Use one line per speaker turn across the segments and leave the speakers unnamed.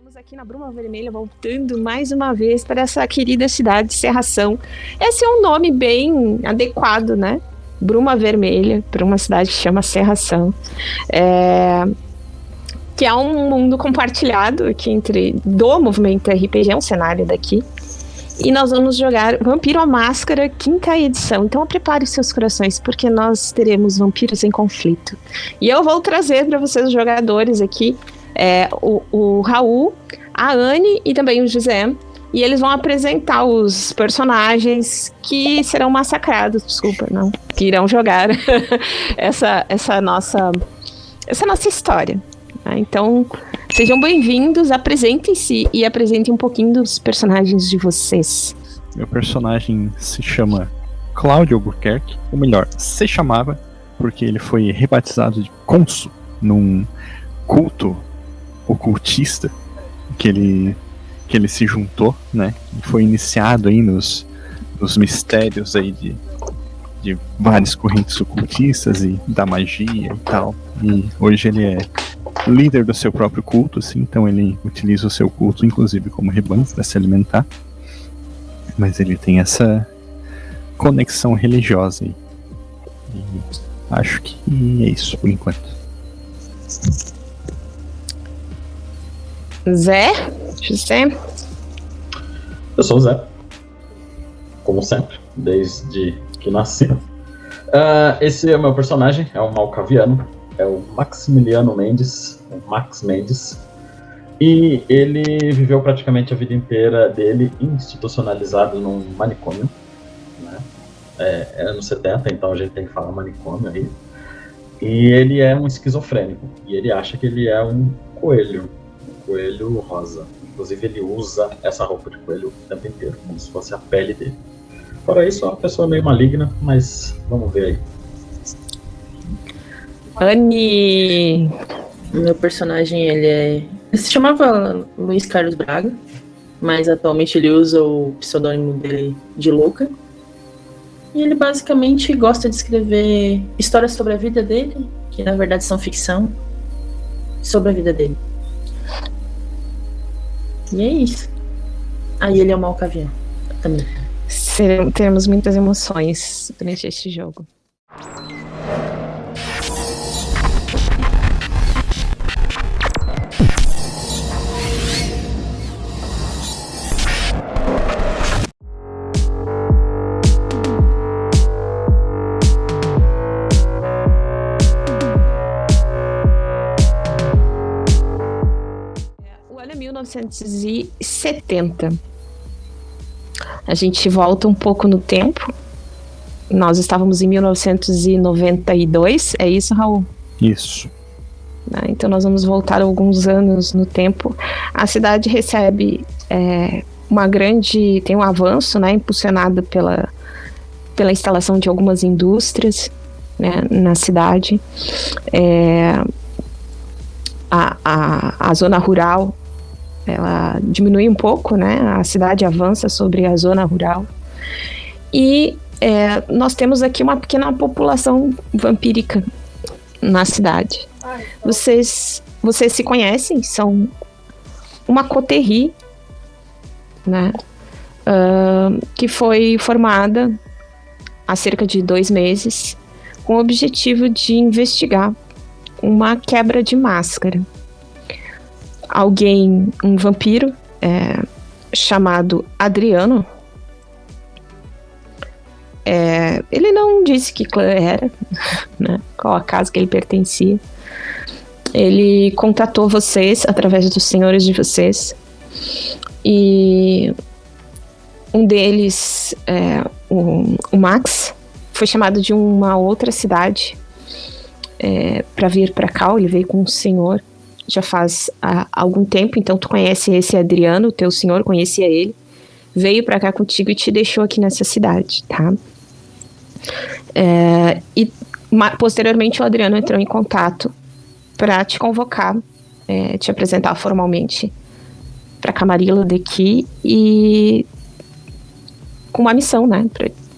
Estamos aqui na Bruma Vermelha, voltando mais uma vez para essa querida cidade de Serração. Esse é um nome bem adequado, né? Bruma Vermelha, para uma cidade que chama Serração. Que é um mundo compartilhado aqui do movimento RPG, é um cenário daqui. E nós vamos jogar Vampiro à Máscara, 5ª edição. Então prepare seus corações, porque nós teremos vampiros em conflito. E eu vou trazer para vocês os jogadores aqui, o Raul, a Anne e também o José. E eles vão apresentar os personagens que serão massacrados, que irão jogar essa nossa história. Então, sejam bem-vindos, apresentem-se e apresentem um pouquinho dos personagens de vocês.
Meu personagem se chama Cláudio Albuquerque, ou melhor, se chamava, porque ele foi rebatizado de Consul num culto ocultista que ele se juntou, né? E foi iniciado aí nos mistérios aí de várias correntes ocultistas e da magia e tal. E hoje ele é líder do seu próprio culto, assim, então ele utiliza o seu culto, inclusive, como rebanho para se alimentar. Mas ele tem essa conexão religiosa aí. E acho que é isso por enquanto.
Zé? José?
Eu sou o Zé. Como sempre, desde que nasci. Esse é o meu personagem, é um malcaviano. É o Maximiliano Mendes, o Max Mendes, e ele viveu praticamente a vida inteira dele institucionalizado num manicômio, né? É anos 70, então a gente tem que falar manicômio aí. E ele é um esquizofrênico, e ele acha que ele é um coelho rosa. Inclusive ele usa essa roupa de coelho o tempo inteiro, como se fosse a pele dele. Fora isso, é uma pessoa meio maligna, mas vamos ver aí.
Anne!
Meu personagem, ele se chamava Luiz Carlos Braga, mas atualmente ele usa o pseudônimo dele de Luca. E ele basicamente gosta de escrever histórias sobre a vida dele, que na verdade são ficção, sobre a vida dele. E é isso. Aí ele é um malcaviano também.
Teremos muitas emoções durante este jogo. O ano é 1970. A gente volta um pouco no tempo. Nós estávamos em 1992, é isso, Raul?
Isso.
Então nós vamos voltar alguns anos no tempo. A cidade recebe tem um avanço, né, impulsionado pela instalação de algumas indústrias, né, na cidade. A zona rural, ela diminui um pouco, né? A cidade avança sobre a zona rural. E nós temos aqui uma pequena população vampírica na cidade. Vocês se conhecem? São uma coterie, né? Que foi formada há cerca de 2 meses com o objetivo de investigar uma quebra de máscara. Um vampiro chamado Adriano, ele não disse que clã era, né, qual a casa que ele pertencia. Ele contatou vocês através dos senhores de vocês, e um deles, o Max, foi chamado de uma outra cidade para vir para cá. Ele veio com um senhor já faz algum tempo, então tu conhece esse Adriano, o teu senhor conhecia ele, veio para cá contigo e te deixou aqui nessa cidade, tá? E posteriormente o Adriano entrou em contato para te convocar, te apresentar formalmente para Camarilla daqui, e com uma missão, né,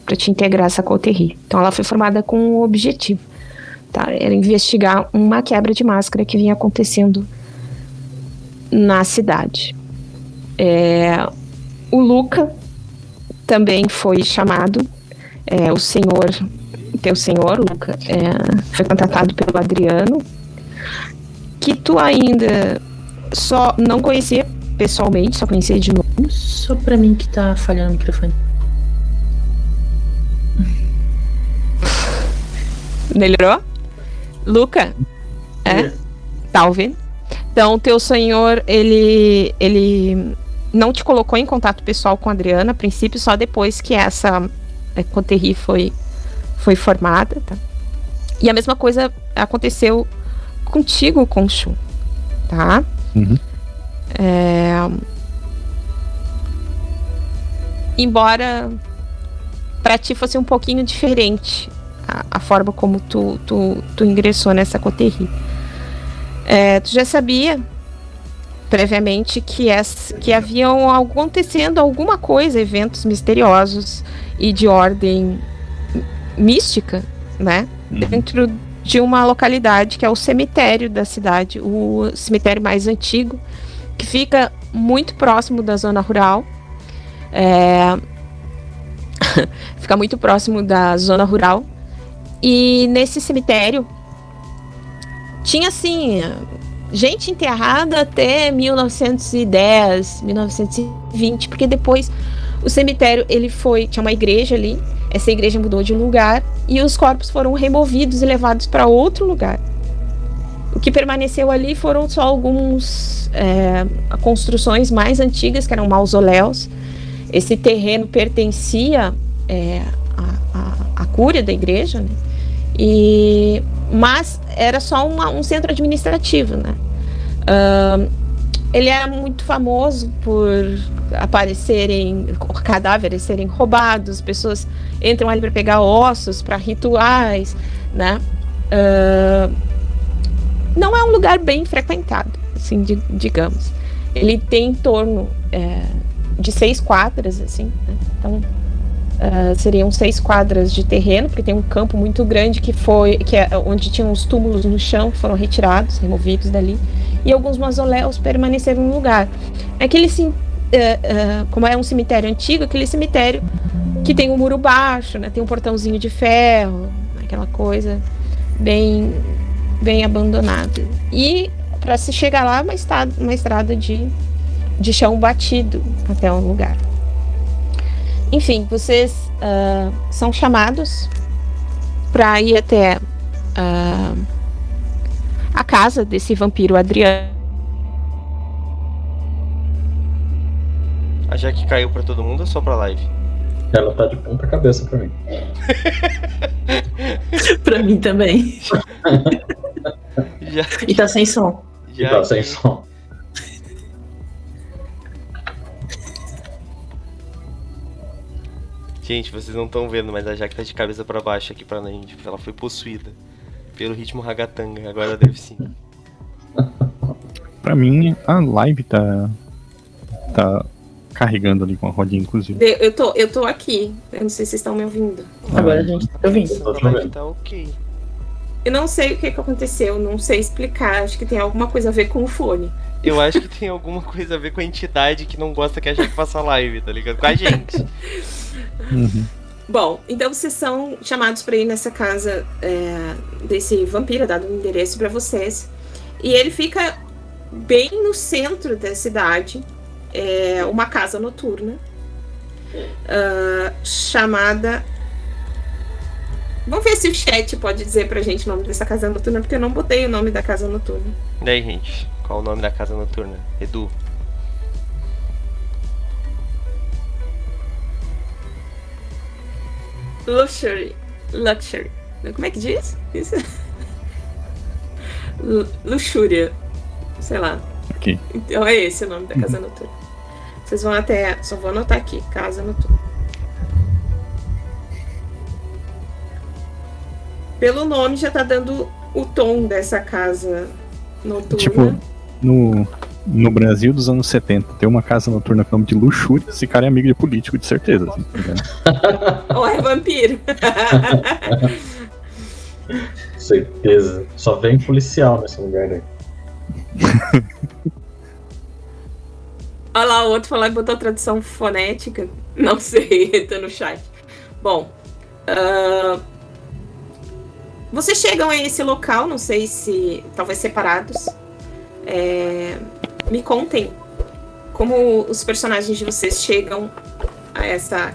para te integrar essa coterie. Então ela foi formada com um objetivo, tá? Era investigar uma quebra de máscara que vinha acontecendo na cidade. O Luca também foi chamado. Teu senhor, Luca, foi contratado pelo Adriano, que tu ainda só não conhecia pessoalmente, só conhecia de nome.
Só pra mim que tá falhando o microfone.
Melhorou? Luca? Tá ouvindo? Então, teu senhor, ele não te colocou em contato pessoal com a Adriana, a princípio, só depois que essa coterie foi formada, tá? E a mesma coisa aconteceu contigo, Khonshu, tá?
Uhum.
Embora pra ti fosse um pouquinho diferente a forma como tu ingressou nessa coterie. Tu já sabia previamente que haviam acontecendo alguma coisa, eventos misteriosos e de ordem mística, né? Dentro de uma localidade que é o cemitério da cidade, o cemitério mais antigo, que fica muito próximo da zona rural. Fica muito próximo da zona rural. E nesse cemitério tinha, assim, gente enterrada até 1910, 1920, porque depois o cemitério, tinha uma igreja ali, essa igreja mudou de lugar e os corpos foram removidos e levados para outro lugar. O que permaneceu ali foram só algumas construções mais antigas, que eram mausoléus. Esse terreno pertencia à cúria da igreja, né? Mas era só um centro administrativo, né? Ele era muito famoso por cadáveres serem roubados, pessoas entram ali para pegar ossos, para rituais, né? Não é um lugar bem frequentado, assim, digamos. Ele tem em torno de 6 quadras, assim, né? Então seriam 6 quadras de terreno, porque tem um campo muito grande onde tinham os túmulos no chão, que foram removidos dali, e alguns mausoléus permaneceram no lugar. Como é um cemitério antigo, aquele cemitério que tem um muro baixo, né, tem um portãozinho de ferro, aquela coisa bem abandonada. E para se chegar lá, uma estrada de chão batido até um lugar. Enfim, vocês são chamados para ir até a casa desse vampiro Adriano.
A Jack caiu pra todo mundo ou só pra live?
Ela tá de ponta cabeça pra mim.
Pra mim também. E tá sem som.
E tá sem som.
Gente, vocês não estão vendo, mas a Jack tá de cabeça pra baixo aqui pra gente. Ela foi possuída pelo ritmo ragatanga, agora deve sim.
Pra mim, a live tá carregando ali com a rodinha, inclusive.
Eu tô aqui. Eu não sei se vocês estão me ouvindo.
Agora a gente tá ouvindo.
A live tá ok.
Eu não sei o que aconteceu, não sei explicar. Acho que tem alguma coisa a ver com o fone.
Eu acho que tem alguma coisa a ver com a entidade que não gosta que a Jack faça live, tá ligado? Com a gente.
Uhum.
Bom, então vocês são chamados para ir nessa casa desse vampiro, dado um endereço para vocês. E ele fica bem no centro da cidade. É uma casa noturna chamada... Vamos ver se o chat pode dizer pra gente o nome dessa casa noturna, porque eu não botei o nome da casa noturna.
E aí, gente? Qual o nome da casa noturna? Edu?
Luxury. Como é que diz? Isso? Luxúria. Sei lá.
Ok.
Então é esse o nome da casa noturna. Vocês vão até... Só vou anotar aqui. Casa noturna. Pelo nome já tá dando o tom dessa casa noturna.
Tipo, no Brasil dos anos 70, tem uma casa noturna com o nome de Luxúria. Esse cara é amigo de político, de certeza. Assim,
ou é vampiro.
Certeza. Só vem policial nesse lugar aí.
Olha lá, o outro falou que botou tradução fonética. Não sei, tá no chat. Bom, vocês chegam a esse local, não sei se talvez separados. Me contem como os personagens de vocês chegam a essa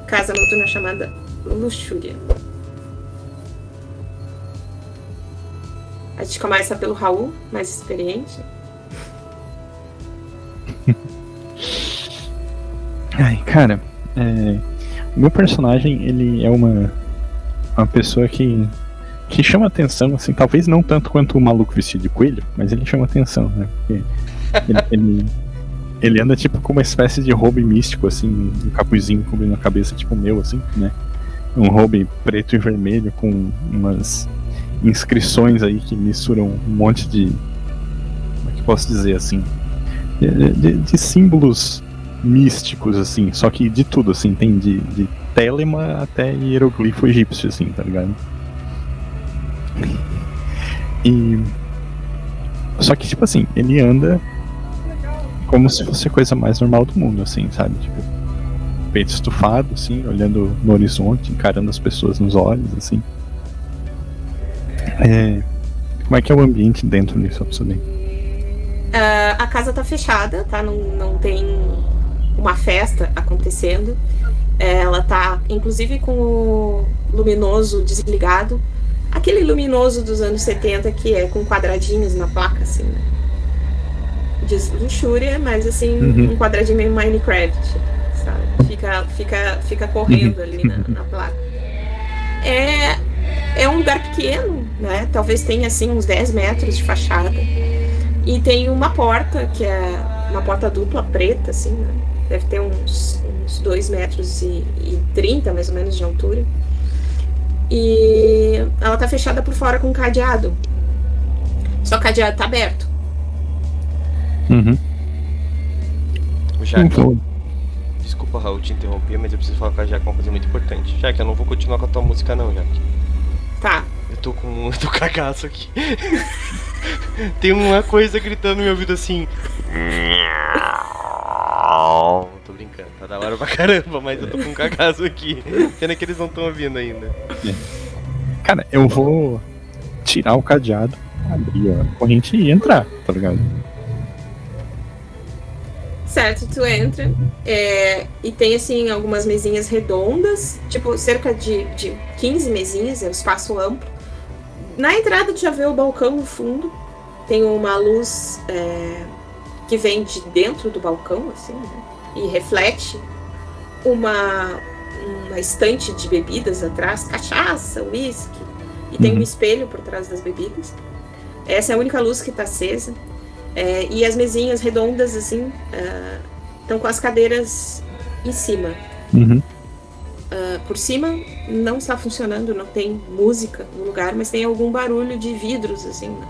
casa noturna chamada Luxúria. A gente começa pelo Raul, mais experiente.
Ai, cara, o meu personagem, ele é uma pessoa que chama atenção, assim, talvez não tanto quanto o maluco vestido de coelho, mas ele chama atenção, né? Porque ele anda tipo com uma espécie de robe místico, assim, um capuzinho cobrindo a cabeça, tipo o meu, assim, né? Um robe preto e vermelho com umas inscrições aí que misturam um monte de, como é que posso dizer, assim, de símbolos místicos, assim, só que de tudo, assim, tem de Telema até hieroglifo egípcio, assim, tá ligado? E só que, tipo assim, ele anda como se fosse a coisa mais normal do mundo, assim, sabe? Tipo, peito estufado, assim, olhando no horizonte, encarando as pessoas nos olhos, assim. Como é que é o ambiente dentro disso, absolutamente?
A casa tá fechada, tá? Não tem uma festa acontecendo. Ela tá, inclusive, com o luminoso desligado. Aquele luminoso dos anos 70 que é com quadradinhos na placa, assim, né? Diz luxúria, mas assim, um quadradinho meio Minecraft, sabe? Fica correndo ali na placa. É um lugar pequeno, né? Talvez tenha assim uns 10 metros de fachada. E tem uma porta, que é uma porta dupla preta, assim, né? Deve ter uns 2 metros e 30, mais ou menos, de altura. E ela tá fechada por fora com um cadeado. Só que o cadeado tá aberto.
Jaque, desculpa, Raul, te interromper, mas eu preciso falar com a Jaque uma coisa muito importante. Jaque, eu não vou continuar com a tua música não, Jaque.
Tá.
Eu tô cagaço aqui. Tem uma coisa gritando no meu ouvido assim. Tô brincando, tá da hora pra caramba, mas eu tô com um cagaço aqui. Pena que eles não estão ouvindo ainda.
Cara, eu vou tirar o cadeado, abrir a corrente e entrar, tá ligado?
Certo, tu entra e tem assim algumas mesinhas redondas, tipo cerca de 15 mesinhas, é um espaço amplo. Na entrada tu já vê o balcão no fundo, tem uma luz que vem de dentro do balcão, assim, né? E reflete uma estante de bebidas atrás, cachaça, uísque, e tem um espelho por trás das bebidas. Essa é a única luz que tá acesa. E as mesinhas redondas, assim, estão com as cadeiras em cima. Por cima não está funcionando, não tem música no lugar, mas tem algum barulho de vidros, assim, né?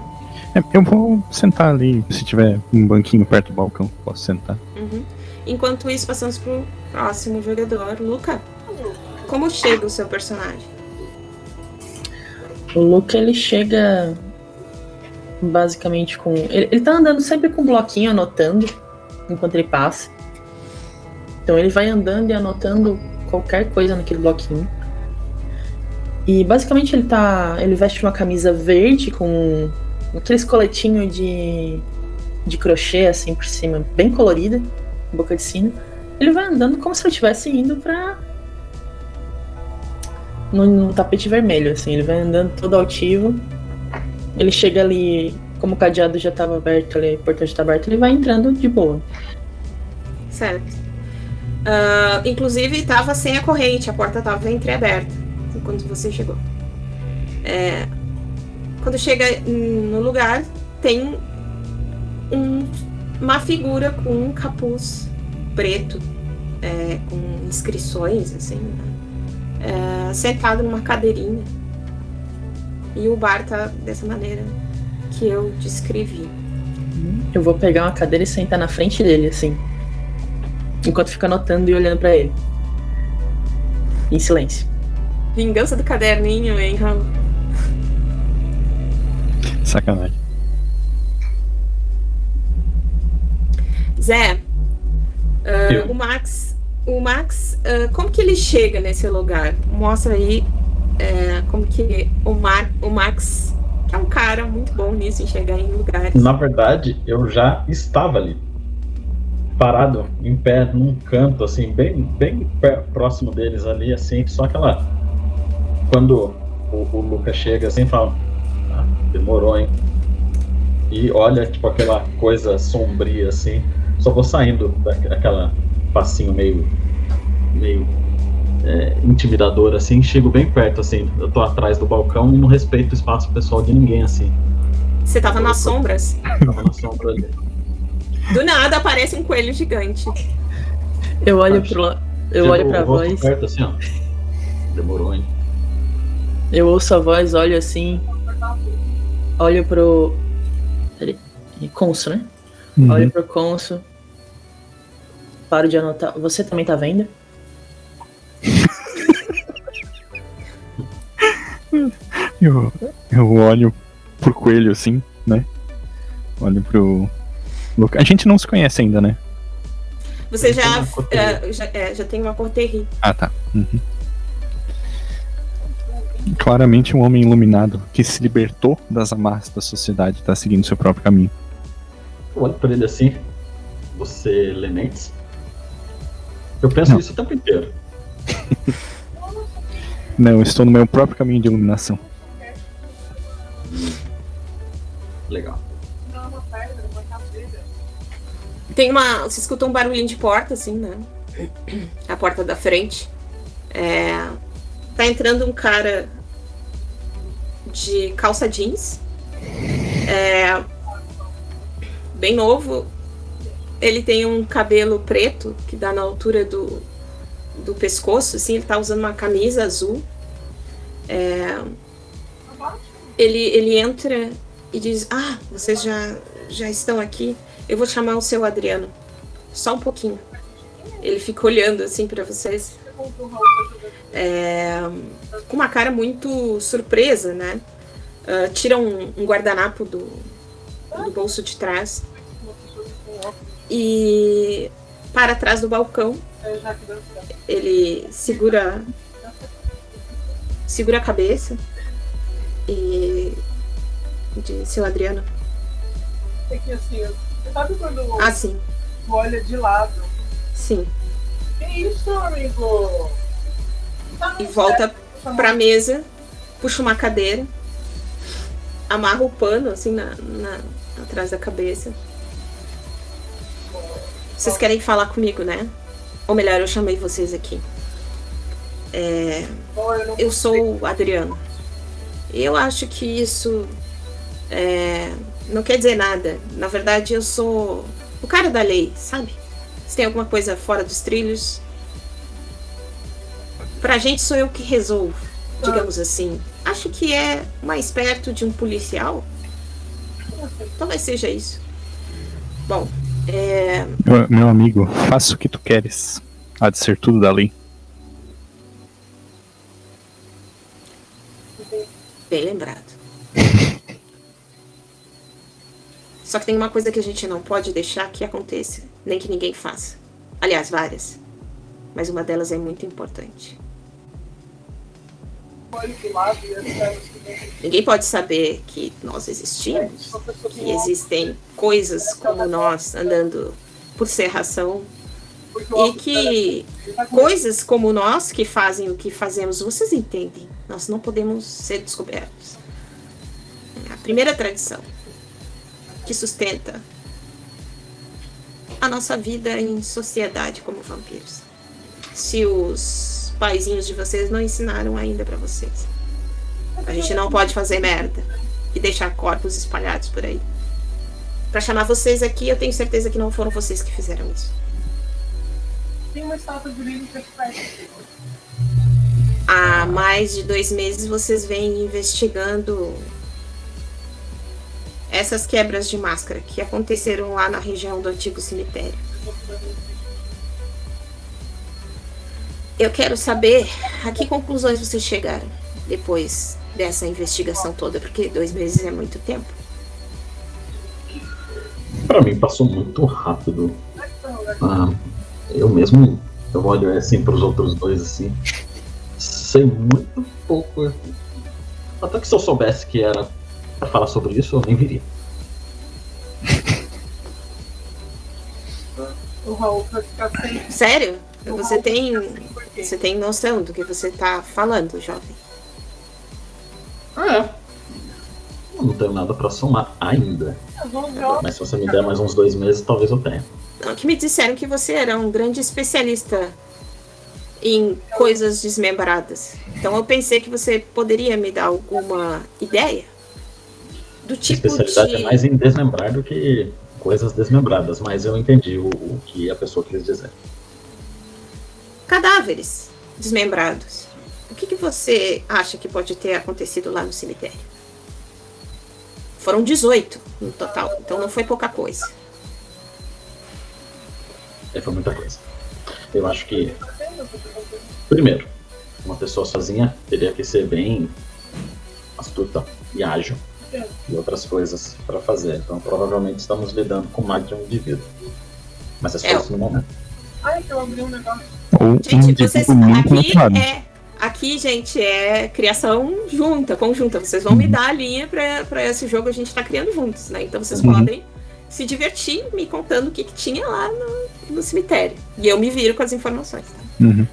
Eu vou sentar ali, se tiver um banquinho perto do balcão, posso sentar.
Enquanto isso, passamos pro próximo jogador. Luca, como chega o seu personagem?
O Luca, ele chega basicamente com... Ele tá andando sempre com um bloquinho, anotando enquanto ele passa. Então ele vai andando e anotando qualquer coisa naquele bloquinho. E basicamente ele veste uma camisa verde com aqueles coletinhos de crochê assim por cima, bem colorida, boca de sino. Ele vai andando como se ele estivesse indo pra... no tapete vermelho, assim. Ele vai andando todo altivo. Ele chega ali, como o cadeado já estava aberto, ali, o portão já está aberto, ele vai entrando de boa.
Certo. Inclusive, estava sem a corrente, a porta estava entreaberta quando você chegou. Quando chega no lugar, tem uma figura com um capuz preto, com inscrições, assim, sentado numa cadeirinha. E o bar tá dessa maneira que eu descrevi.
Eu vou pegar uma cadeira e sentar na frente dele, assim, enquanto fica anotando e olhando pra ele. Em silêncio.
Vingança do caderninho, hein, Raul?
Sacanagem.
Zé,
Eu.
O Max, como que ele chega nesse lugar? Mostra aí como que o Max, que é um cara muito bom nisso, em chegar em lugares.
Na verdade, eu já estava ali, parado, em pé, num canto, assim, bem próximo deles ali, assim, só aquela... Quando o Lucas chega, assim, fala, demorou, hein? E olha, tipo, aquela coisa sombria, assim, só vou saindo daquela passinho meio intimidador, assim, chego bem perto, assim, eu tô atrás do balcão e não respeito o espaço pessoal de ninguém, assim.
Você tava nas sombras?
Tava na sombra ali.
Do nada aparece um coelho gigante.
Eu olho pra voz.
Perto, assim, ó. Demorou, hein?
Eu ouço a voz, olho assim. Olho pro. Consul, né?
Uhum.
Olho pro Consul. Paro de anotar. Você também tá vendo?
Eu olho pro coelho assim, né? Olho pro Lucas. A gente não se conhece ainda, né?
Você já tem uma corterie.
Ah, tá. Uhum. Claramente um homem iluminado que se libertou das amarras da sociedade, tá seguindo seu próprio caminho.
Eu olho pra ele assim. Você lê mentes? Eu penso isso o tempo inteiro.
Não, eu estou no meu próprio caminho de iluminação.
Legal.
Você escuta um barulhinho de porta, assim, né? A porta da frente. Tá entrando um cara de calça jeans. Bem novo. Ele tem um cabelo preto que dá na altura do pescoço, assim. Ele tá usando uma camisa azul. Ele entra e diz: vocês já estão aqui. Eu vou chamar o seu Adriano. Só um pouquinho. Ele fica olhando assim pra vocês. Com uma cara muito surpresa, né? Tira um guardanapo do bolso de trás. E para atrás do balcão. Ele segura a cabeça. E diz: seu Adriano.
É que assim, você sabe quando
sim.
tu olha de lado?
Sim.
Que isso, amigo?
E volta pra mesa, puxa uma cadeira, amarra o pano assim atrás da cabeça. Vocês querem falar comigo, né? Ou melhor, eu chamei vocês aqui. Eu sou o Adriano. Eu acho que isso não quer dizer nada. Na verdade, eu sou o cara da lei, sabe? Se tem alguma coisa fora dos trilhos, pra gente sou eu que resolvo, digamos assim. Acho que é mais perto de um policial. Talvez seja isso. Bom,
Meu amigo, faça o que tu queres. Há de ser tudo da lei.
Bem lembrado. Só que tem uma coisa que a gente não pode deixar que aconteça, nem que ninguém faça. Aliás, várias. Mas uma delas é muito importante. Ninguém pode saber que nós existimos, que existem coisas como nós andando por serração, e que coisas como nós que fazem o que fazemos, vocês entendem, nós não podemos ser descobertos. A primeira tradição que sustenta a nossa vida em sociedade como vampiros. Se os paizinhos de vocês não ensinaram ainda pra vocês. A gente não pode fazer merda e deixar corpos espalhados por aí. Pra chamar vocês aqui, eu tenho certeza que não foram vocês que fizeram isso.
Tem uma estátua de livro que
Há mais de 2 meses vocês vêm investigando essas quebras de máscara que aconteceram lá na região do antigo cemitério. Eu quero saber a que conclusões vocês chegaram depois dessa investigação toda, porque 2 meses é muito tempo.
Pra mim passou muito rápido. Eu mesmo, eu olho assim pros outros dois assim, sei muito pouco. Até que se eu soubesse que era pra falar sobre isso, eu nem viria.
O Raul vai ficar sem.
Sério? Você tem noção do que você tá falando, jovem?
É. Eu não tenho nada pra somar ainda.
Vamos ver.
Mas se você me der mais uns 2 meses, talvez eu tenha.
Não, que me disseram que você era um grande especialista em coisas desmembradas. Então eu pensei que você poderia me dar alguma ideia do
A
tipo
especialidade
de
é mais em desmembrar do que coisas desmembradas, mas eu entendi o que a pessoa quis dizer.
cadáveres desmembrados. O que você acha que pode ter acontecido lá no cemitério? Foram 18 no total, então não foi pouca coisa.
Foi muita coisa. Eu acho que, primeiro, uma pessoa sozinha teria que ser bem astuta e ágil e outras coisas para fazer. Então, provavelmente estamos lidando com mais de um indivíduo. Mas é só isso no momento.
Ai, que eu abri um negócio.
Ou um
Gente, vocês
indivíduo muito natural.
aqui, gente, é criação conjunta. Vocês vão me dar a linha para esse jogo, a gente tá criando juntos, né? Então vocês podem se divertir me contando o que tinha lá no cemitério. E eu me viro com as informações. Tá?
Uhum.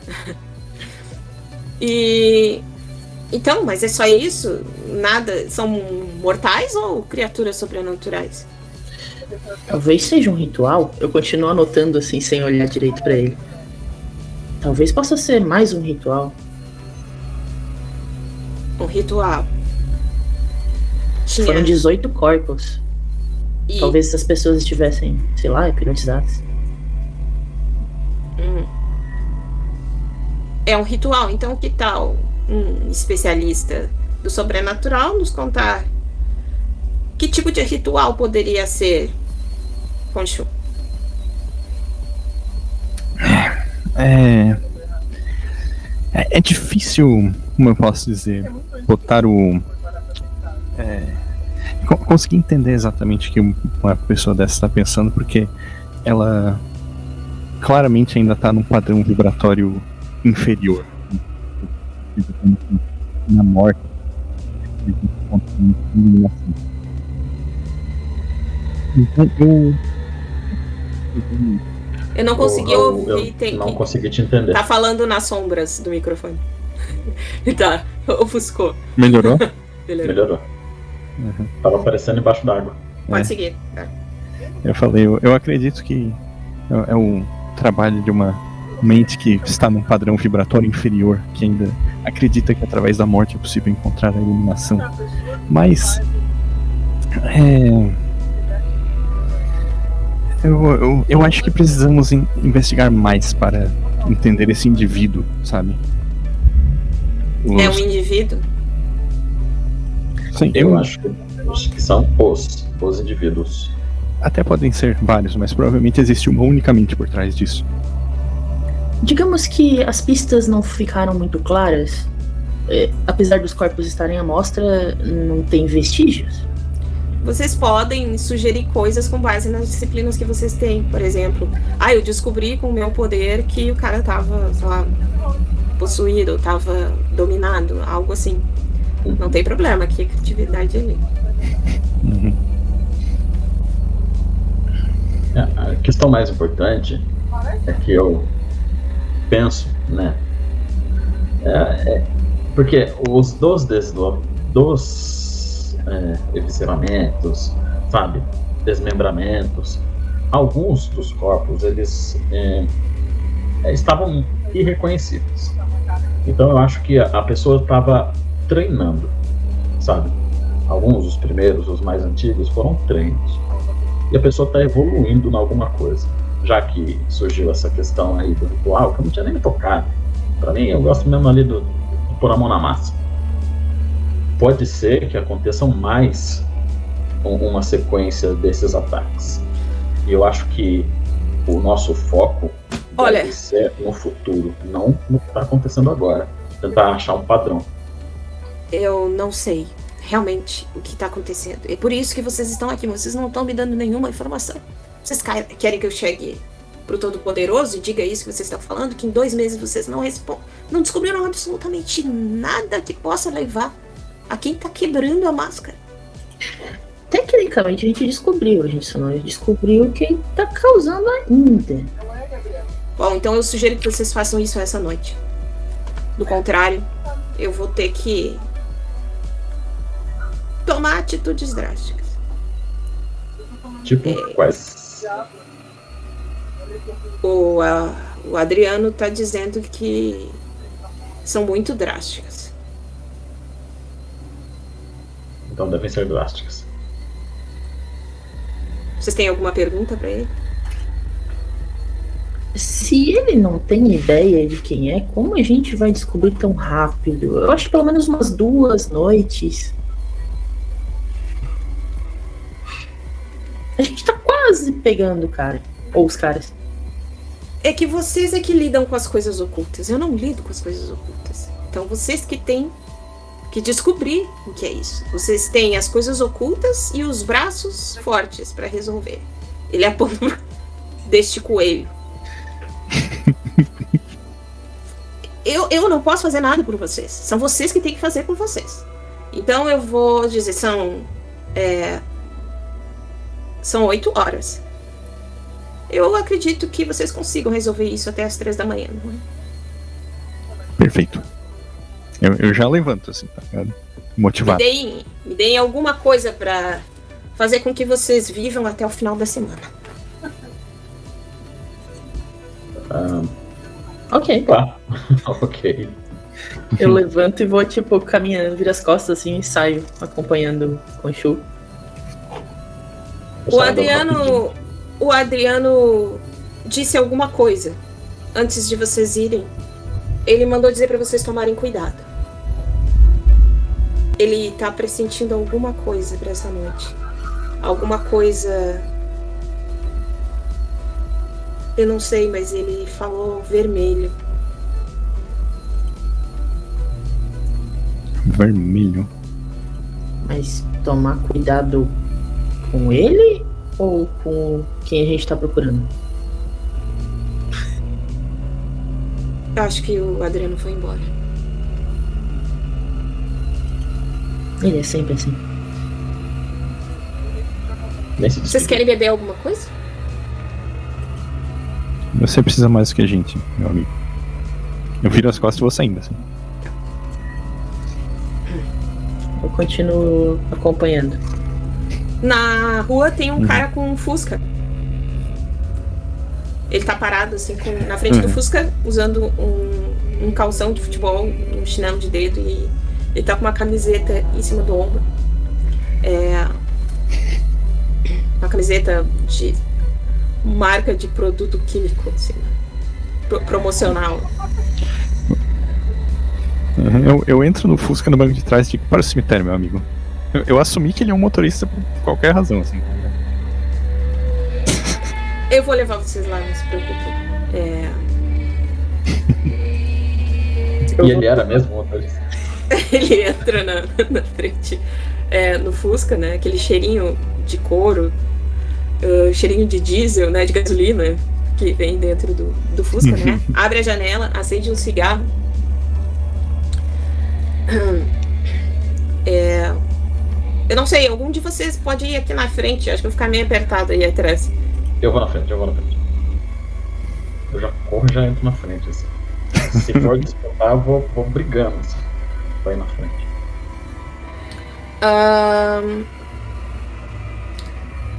E então, mas é só isso? Nada? São mortais ou criaturas sobrenaturais?
Talvez seja um ritual. Eu continuo anotando assim, sem olhar direito pra ele. Talvez possa ser mais um ritual.
Um ritual. Tinha...
Foram 18 corpos.
E...
Talvez as pessoas estivessem, sei lá, hipnotizadas.
É um ritual, então que tal um especialista do sobrenatural nos contar que tipo de ritual poderia ser, Khonshu?
É difícil, como eu posso dizer, botar o... conseguir entender exatamente o que uma pessoa dessa está pensando, porque ela claramente ainda está num padrão vibratório inferior. Na morte. Então
Eu não consegui ouvir.
Eu não consegui te entender.
Tá falando nas sombras do microfone. Tá, ofuscou.
Melhorou?
Melhorou.
Uhum.
Tava aparecendo embaixo d'água.
Pode seguir. Tá.
Eu falei, eu acredito que é um trabalho de uma mente que está num padrão vibratório inferior, que ainda acredita que através da morte é possível encontrar a iluminação. Mas eu acho que precisamos investigar mais para entender esse indivíduo, sabe?
É um indivíduo?
Sim,
Eu acho que são os indivíduos.
Até podem ser vários, mas provavelmente existe uma unicamente por trás disso.
Digamos que as pistas não ficaram muito claras. Apesar dos corpos estarem à mostra, não tem vestígios.
Vocês podem sugerir coisas com base nas disciplinas que vocês têm. Por exemplo, eu descobri com o meu poder que o cara tava, sei lá, possuído, tava dominado, algo assim. Não tem problema, aqui a criatividade é ali.
Uhum.
A questão mais importante é que eu penso, né? Porque os dos evisceramentos, sabe? Desmembramentos, alguns dos corpos, eles estavam irreconhecíveis. Então eu acho que a pessoa estava treinando, sabe? Alguns, os primeiros, os mais antigos, foram treinos. E a pessoa está evoluindo em alguma coisa. Já que surgiu essa questão aí do ritual, que eu não tinha nem me tocado. Pra mim, eu gosto mesmo ali de pôr a mão na massa. Pode ser que aconteçam mais uma sequência desses ataques. E eu acho que o nosso foco deve ser no futuro, não no que está acontecendo agora. Tentar achar um padrão.
Eu não sei realmente o que está acontecendo. É por isso que vocês estão aqui, vocês não estão me dando nenhuma informação. Vocês querem que eu chegue
pro Todo-Poderoso e diga isso que vocês estão falando, que em 2 meses vocês não descobriram absolutamente nada que possa levar a quem tá quebrando a máscara.
Tecnicamente a gente só não descobriu quem tá causando ainda.
Bom, então eu sugiro que vocês façam isso essa noite. Do contrário, eu vou ter que tomar atitudes drásticas.
Tipo, quais?
O Adriano tá dizendo que são muito drásticas.
Então devem ser drásticas.
Vocês têm alguma pergunta pra ele?
Se ele não tem ideia de quem é, como a gente vai descobrir tão rápido? Eu acho que pelo menos umas 2 noites. A gente tá quase pegando o cara. Ou os caras.
É que vocês é que lidam com as coisas ocultas. Eu não lido com as coisas ocultas. Então vocês que têm que descobrir o que é isso. Vocês têm as coisas ocultas e os braços fortes pra resolver. Ele aponta deste coelho. Eu não posso fazer nada por vocês. São vocês que têm que fazer por vocês. Então eu vou dizer, são 8 horas. Eu acredito que vocês consigam resolver isso até as 3 da manhã, não é?
Perfeito. Eu já levanto, assim, tá ligado? Motivado.
Me deem alguma coisa pra fazer com que vocês vivam até o final da semana.
Ok.
Tá. Ok.
Eu levanto e vou, tipo, caminhando, viro as costas assim e saio, acompanhando o Khonshu.
O Adriano disse alguma coisa antes de vocês irem. Ele mandou dizer pra vocês tomarem cuidado. Ele tá pressentindo alguma coisa pra essa noite. Alguma coisa... Eu não sei, mas ele falou vermelho.
Vermelho?
Mas tomar cuidado com ele ou com quem a gente tá procurando?
Eu acho que o Adriano foi embora.
Ele é sempre assim.
Vocês querem beber alguma coisa?
Você precisa mais do que a gente, meu amigo. Eu viro as costas e vou saindo, assim.
Eu continuo acompanhando.
Na rua tem um cara com um Fusca. Ele tá parado, assim, na frente do Fusca, usando um calção de futebol, um chinelo de dedo, e ele tá com uma camiseta em cima do ombro. Uma camiseta de marca de produto químico, assim, promocional.
Eu entro no Fusca no banco de trás e digo, para o cemitério, meu amigo. Eu assumi que ele é um motorista por qualquer razão, assim.
Eu vou levar vocês lá, não se preocupem.
E ele era mesmo motorista?
Ele entra na frente, no Fusca, né? Aquele cheirinho de couro, cheirinho de diesel, né? De gasolina, que vem dentro do Fusca, né? Abre a janela, acende um cigarro. Eu não sei, algum de vocês pode ir aqui na frente. Acho que eu vou ficar meio apertado aí atrás.
Eu vou na frente. Eu já corro e já entro na frente, assim. Se for disputar, eu vou brigando, assim. Vai na frente.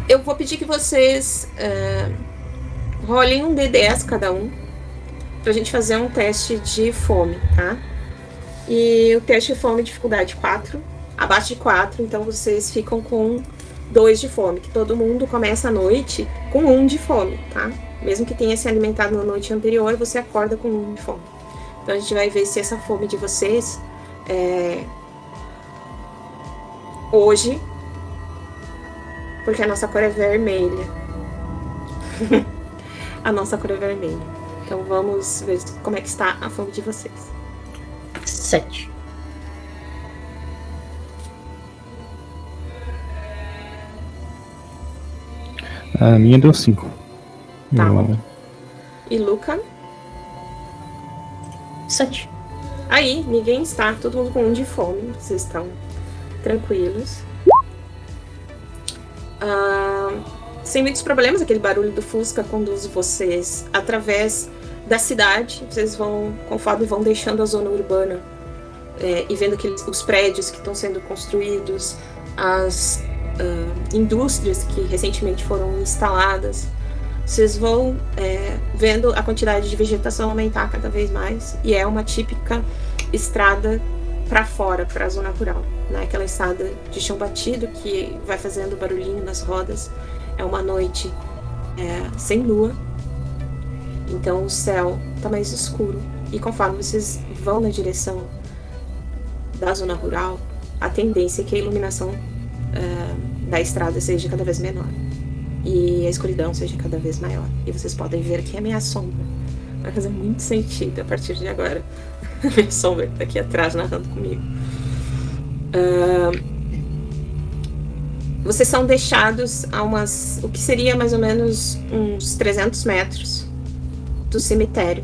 Eu vou pedir que vocês rolem um D10 cada um, pra gente fazer um teste de fome, tá? E o teste de fome, dificuldade 4, abaixo de 4, então vocês ficam com 2 de fome, que todo mundo começa a noite com 1 de fome, tá? Mesmo que tenha se alimentado na noite anterior, você acorda com 1 de fome. Então a gente vai ver se essa fome de vocês hoje, porque a nossa cor é vermelha. A nossa cor é vermelha. Então vamos ver como é que está a fome de vocês.
7.
A minha deu 5.
Tá. E Luca?
7.
Aí, ninguém está, todo mundo com 1 de fome. Vocês estão tranquilos. Sem muitos problemas, aquele barulho do Fusca conduz vocês através da cidade. Vocês vão, conforme vão deixando a zona urbana e vendo os prédios que estão sendo construídos, as indústrias que recentemente foram instaladas, vocês vão vendo a quantidade de vegetação aumentar cada vez mais, e é uma típica estrada para fora, para a zona rural, né? Aquela estrada de chão batido que vai fazendo barulhinho nas rodas. É uma noite sem lua, então o céu está mais escuro, e conforme vocês vão na direção da zona rural, a tendência é que a iluminação da estrada seja cada vez menor e a escuridão seja cada vez maior. E vocês podem ver que a minha sombra vai fazer muito sentido a partir de agora. A minha sombra está aqui atrás narrando comigo. Vocês são deixados a o que seria mais ou menos uns 300 metros do cemitério,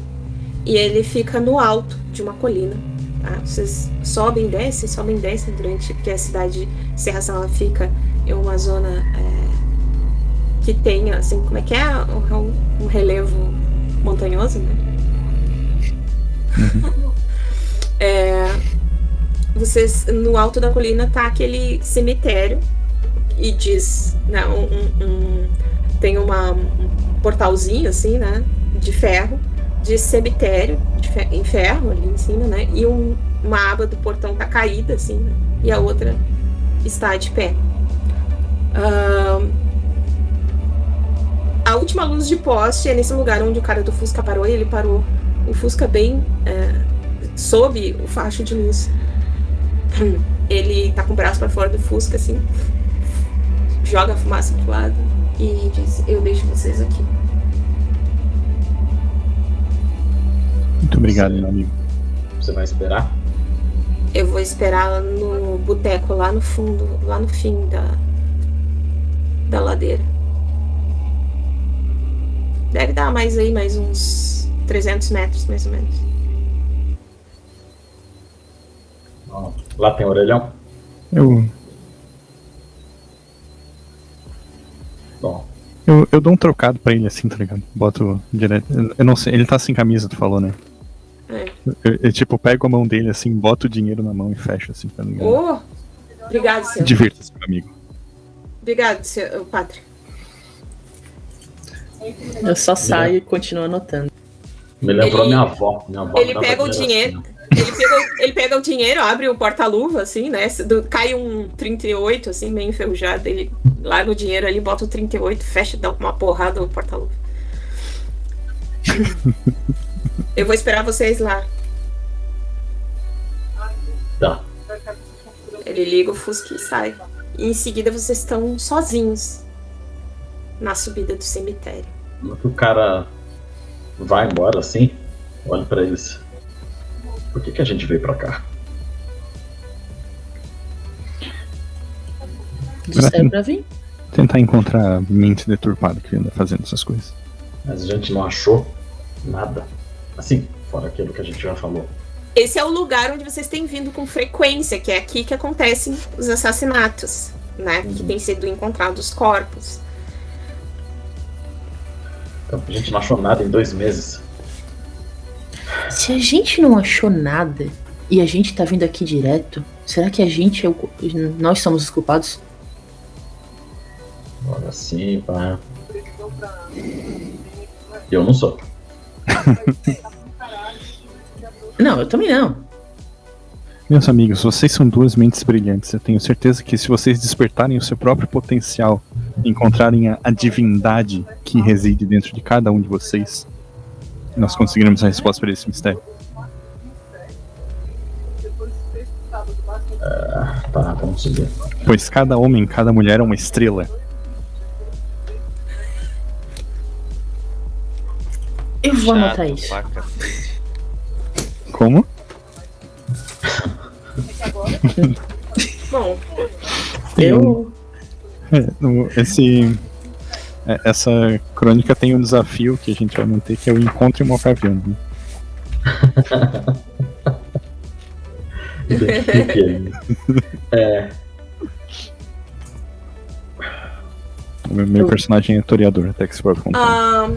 e ele fica no alto de uma colina. Tá? Vocês sobem e descem durante, porque a cidade de Serração, ela fica em uma zona que tem, assim, como é que é? Um relevo montanhoso, né? Vocês, no alto da colina, tá aquele cemitério, e diz, né, tem um portalzinho, assim, né, de ferro, de cemitério, em ferro ali em cima, né, e uma aba do portão tá caída, assim, né, e a outra está de pé. A última luz de poste é nesse lugar onde o cara do Fusca parou, e ele parou o Fusca bem sob o facho de luz. Ele tá com o braço para fora do Fusca, assim, joga a fumaça pro lado e diz: eu deixo vocês aqui.
Muito obrigado, meu amigo.
Você vai esperar?
Eu vou esperar no boteco lá no fundo, lá no fim da ladeira. Deve dar mais uns 300 metros, mais ou menos.
Lá tem orelhão? Bom.
Eu dou um trocado pra ele assim, tá ligado? Boto direto. Eu não sei, ele tá sem camisa, tu falou, né? Eu tipo, pego a mão dele assim, boto o dinheiro na mão e fecho assim, tá ligado?
Obrigado, senhor.
Divirta-se, meu amigo.
Obrigado, senhor Pátria.
Eu só saio e continuo anotando.
Me lembrou minha avó.
Ele pega o dinheiro. Assim. Ele pega o dinheiro, abre o porta-luva, assim, né? Cai um 38, assim, meio enferrujado. Ele larga o dinheiro ali, bota o 38, fecha, dá uma porrada no porta-luva. Eu vou esperar vocês lá.
Tá.
Ele liga o Fusca e sai. E em seguida vocês estão sozinhos na subida do cemitério.
O cara vai embora assim, olha pra eles. Por que a gente veio pra cá?
Disseram pra vir?
Tentar encontrar a mente deturpada que anda fazendo essas coisas.
Mas a gente não achou nada. Assim, fora aquilo que a gente já falou.
Esse é o lugar onde vocês têm vindo com frequência, que é aqui que acontecem os assassinatos, né? Que tem sido encontrados corpos.
Então, a gente não achou nada em 2 meses.
Se a gente não achou nada e a gente tá vindo aqui direto, será que nós somos os culpados?
Olha assim, pá. Eu não sou.
Não, eu também não.
Meus amigos, vocês são 2 mentes brilhantes. Eu tenho certeza que se vocês despertarem o seu próprio potencial, encontrarem a divindade que reside dentro de cada um de vocês, nós conseguiremos a resposta para esse mistério.
Tá, vamos subir.
Pois cada homem, cada mulher é uma estrela.
Eu vou anotar isso.
Como?
Bom,
Eu...
Essa crônica tem um desafio que a gente vai manter, que é o encontro malcaviano. Né?
Identifique ele.
O meu personagem é toreador, até que se for contar.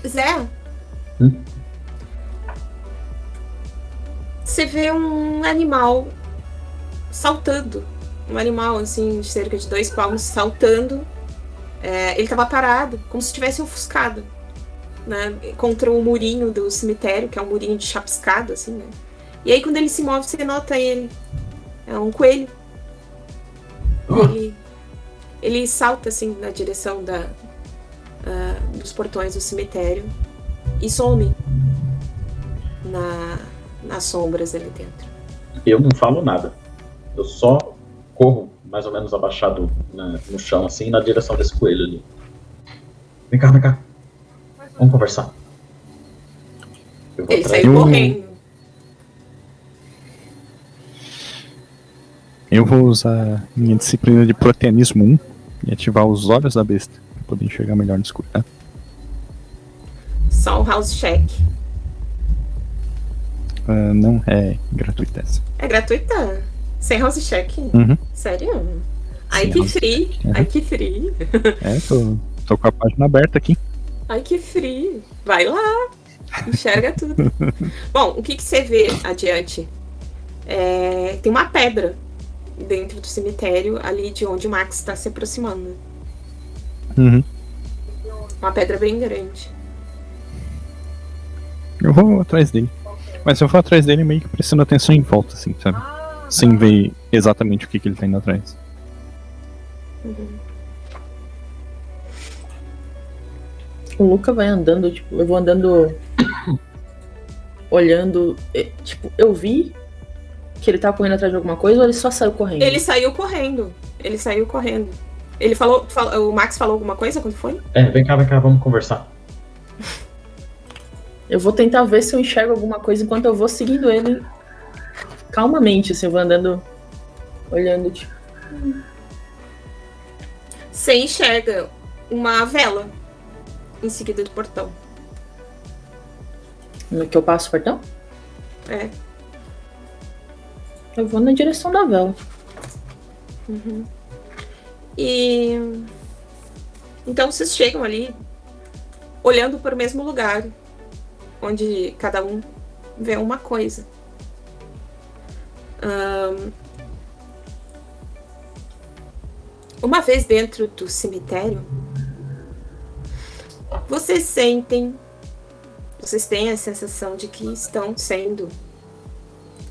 Zé? Você vê um animal saltando. Um animal, assim, de cerca de 2 palmos, saltando. Ele tava parado, como se estivesse ofuscado, né? Contra o murinho do cemitério, que é um murinho de chapiscado, assim, né? E aí, quando ele se move, você nota ele. É um coelho. E ele salta, assim, na direção dos portões do cemitério e some nas sombras ali dentro.
Eu não falo nada. Eu só corro mais ou menos abaixado no chão, assim, na direção desse coelho ali. Vem cá. Vamos conversar.
Ele saiu correndo.
Eu vou usar minha disciplina de proteanismo 1 e ativar os olhos da besta pra poder enxergar melhor no escuro, tá?
Só um house check.
Não, é gratuita essa.
É gratuita? Sem house check?
Uhum.
Sério? Ai, que free.
Uhum.
Ai, que free.
Tô com a página aberta aqui.
Ai, que free. Vai lá. Enxerga tudo. Bom, o que você vê adiante? Tem uma pedra dentro do cemitério, ali de onde o Max está se aproximando.
Uhum.
Uma pedra bem grande.
Eu vou atrás dele. Mas eu vou atrás dele meio que prestando atenção em volta, assim, sabe? Sem ver exatamente o que ele tá indo atrás.
Uhum.
O Luca vai andando, tipo, eu vou andando olhando, tipo, eu vi que ele tava correndo atrás de alguma coisa ou ele só saiu correndo?
Ele saiu correndo. Ele falou, o Max falou alguma coisa quando foi?
Vem cá, vamos conversar.
Eu vou tentar ver se eu enxergo alguma coisa enquanto eu vou seguindo ele calmamente, assim, eu vou andando, olhando, tipo...
Você enxerga uma vela em seguida do portão.
No que eu passo o portão?
É.
Eu vou na direção da vela.
Uhum. E... Então vocês chegam ali, olhando para o mesmo lugar, onde cada um vê uma coisa. Uma vez dentro do cemitério, vocês têm a sensação de que estão sendo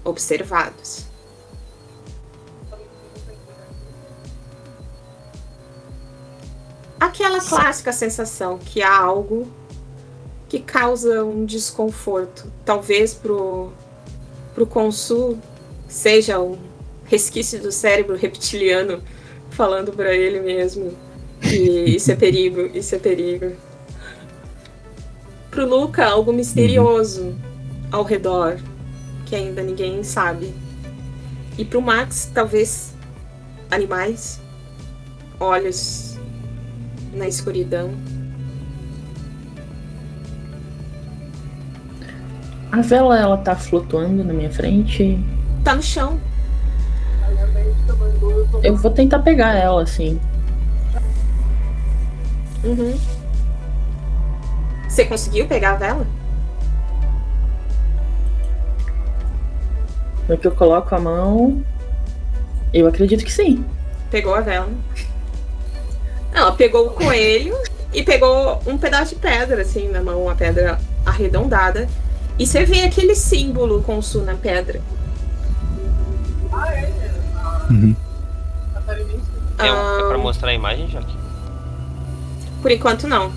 observados. Aquela clássica sensação que há algo que causa um desconforto. Talvez pro Khonsu seja um resquício do cérebro reptiliano falando para ele mesmo que isso é perigo. Pro Luca, algo misterioso ao redor, que ainda ninguém sabe. E pro Max, talvez animais, olhos na escuridão.
A vela, ela tá flutuando na minha frente?
Tá no chão.
Eu vou tentar pegar ela, assim.
Uhum. Você conseguiu pegar a vela?
No que eu coloco a mão, eu acredito que sim.
Pegou a vela. Ela pegou o coelho e pegou um pedaço de pedra, assim, na mão, uma pedra arredondada. E você vê aquele símbolo Khonsu na pedra.
Uhum.
É pra mostrar a imagem, Jaque?
Por enquanto, não.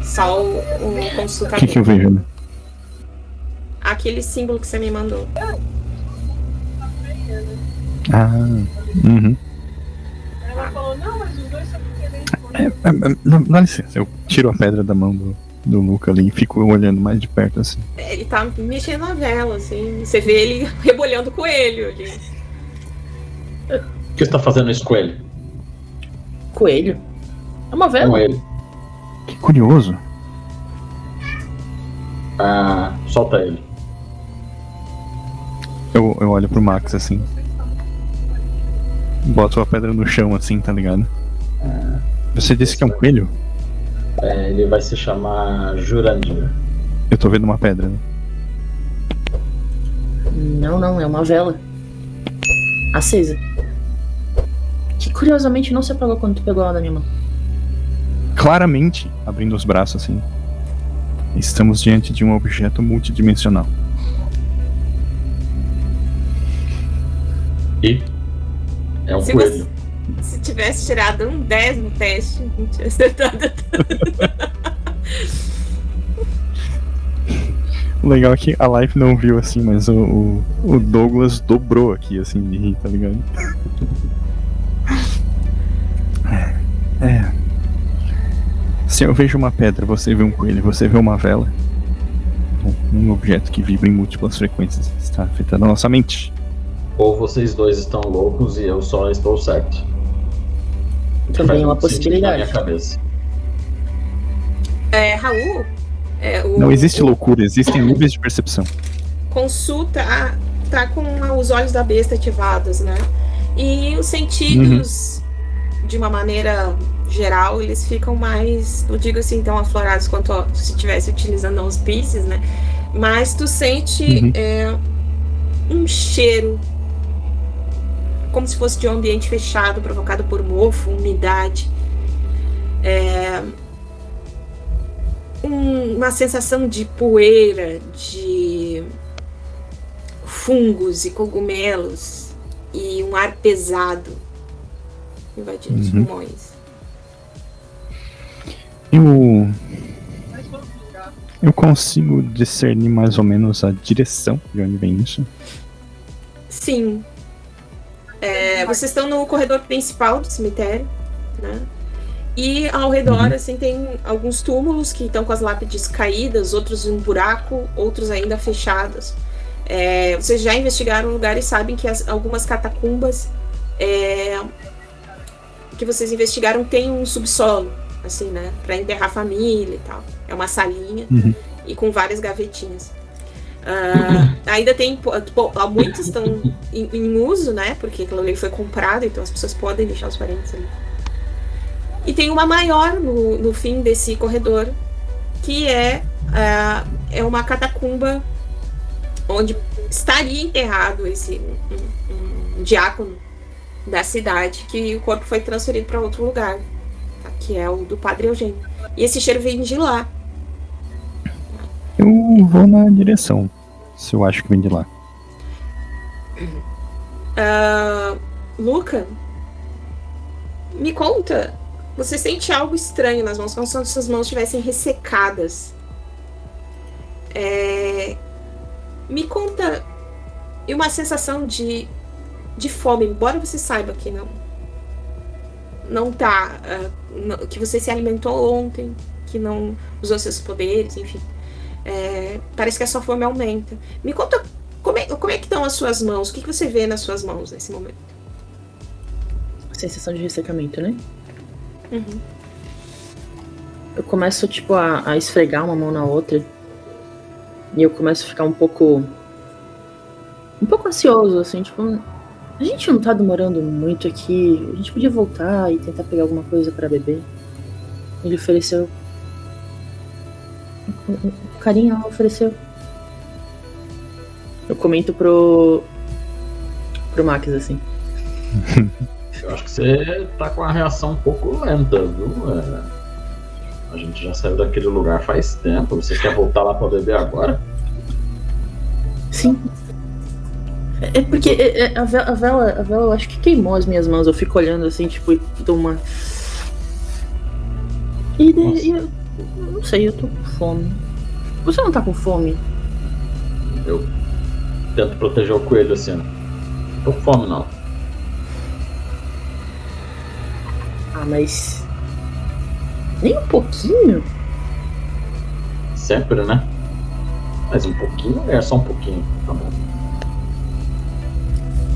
Só o Khonsu tá
O que eu vejo, né?
Aquele símbolo que você me mandou.
Uhum.
Ela falou, não, mas os dois são diferentes.
Dá licença, eu tiro a pedra da mão do Luca ali e fico olhando mais de perto, assim.
Ele tá mexendo na vela, assim. Você vê ele rebolhando o coelho ali.
O que você tá fazendo nesse coelho?
Coelho? É uma
Com
vela?
ele.
Que curioso.
Solta ele.
Eu olho pro Max assim. Boto a pedra no chão assim, tá ligado? Você disse que é um coelho?
Ele vai se chamar Jurandir.
Eu tô vendo uma pedra, né?
Não, é uma vela. Acesa. Que curiosamente não se apagou quando tu pegou ela da minha mão.
Claramente, abrindo os braços assim. Estamos diante de um objeto multidimensional.
E é um
Se
coelho.
Se tivesse tirado um 10 no teste, não tinha acertado.
O legal é que a Life não viu assim, mas o Douglas dobrou aqui, assim, de rir, tá ligado? Se eu vejo uma pedra, você vê um coelho, você vê uma vela. Um objeto que vibra em múltiplas frequências está afetando a nossa mente.
Ou vocês dois estão loucos e eu só estou certo.
Também é uma
Faz muito sentido na minha
possibilidade.
cabeça.
Raul,
Não existe loucura, existem níveis de percepção.
consulta, tá com os olhos da besta ativados, né? E os sentidos, de uma maneira geral, eles ficam mais, não digo assim, tão aflorados quanto se estivesse utilizando auspícios, né? Mas tu sente um cheiro, como se fosse de um ambiente fechado, provocado por mofo, umidade. Uma sensação de poeira, de fungos e cogumelos e um ar pesado invadindo os pulmões.
Eu consigo discernir mais ou menos a direção de onde vem isso.
Sim. Vocês estão no corredor principal do cemitério, né? E ao redor, assim, tem alguns túmulos que estão com as lápides caídas, outros em um buraco, outros ainda fechados. Vocês já investigaram o lugar e sabem que algumas catacumbas que vocês investigaram tem um subsolo, assim, né? Pra enterrar a família e tal. É uma salinha e com várias gavetinhas. Ainda tem, muitos estão em uso, né? Porque aquilo ali foi comprado, então as pessoas podem deixar os parentes ali. E tem uma maior no fim desse corredor, que é uma catacumba onde estaria enterrado um diácono da cidade, que o corpo foi transferido para outro lugar, tá? Que é o do Padre Eugênio. E esse cheiro vem de lá.
Eu vou na direção, se eu acho que vem de lá.
Luca, me conta, você sente algo estranho nas mãos, como se suas mãos estivessem ressecadas. Me conta, e uma sensação de fome, embora você saiba que não tá, que você se alimentou ontem, que não usou seus poderes, enfim. Parece que a sua fome aumenta. Me conta como é que estão as suas mãos, o que você vê nas suas mãos nesse momento?
Sensação de ressecamento, né? Eu começo, tipo, a esfregar uma mão na outra. E eu começo a ficar um pouco ansioso, assim, tipo, a gente não tá demorando muito aqui, a gente podia voltar e tentar pegar alguma coisa pra beber. Ele ofereceu. O carinha lá ofereceu. Eu comento pro Max, assim.
Eu acho que você tá com a reação um pouco lenta, viu? A gente já saiu daquele lugar faz tempo. Você quer voltar lá pra beber agora?
Sim. Porque a vela eu acho que queimou as minhas mãos. Eu fico olhando assim, tipo, e dou uma. E eu não sei, eu tô com fome. Você não tá com fome?
Eu tento proteger o coelho assim. Não tô com fome, não.
Mas. Nem um pouquinho?
Sempre, né? Mas um pouquinho é só um pouquinho, tá bom.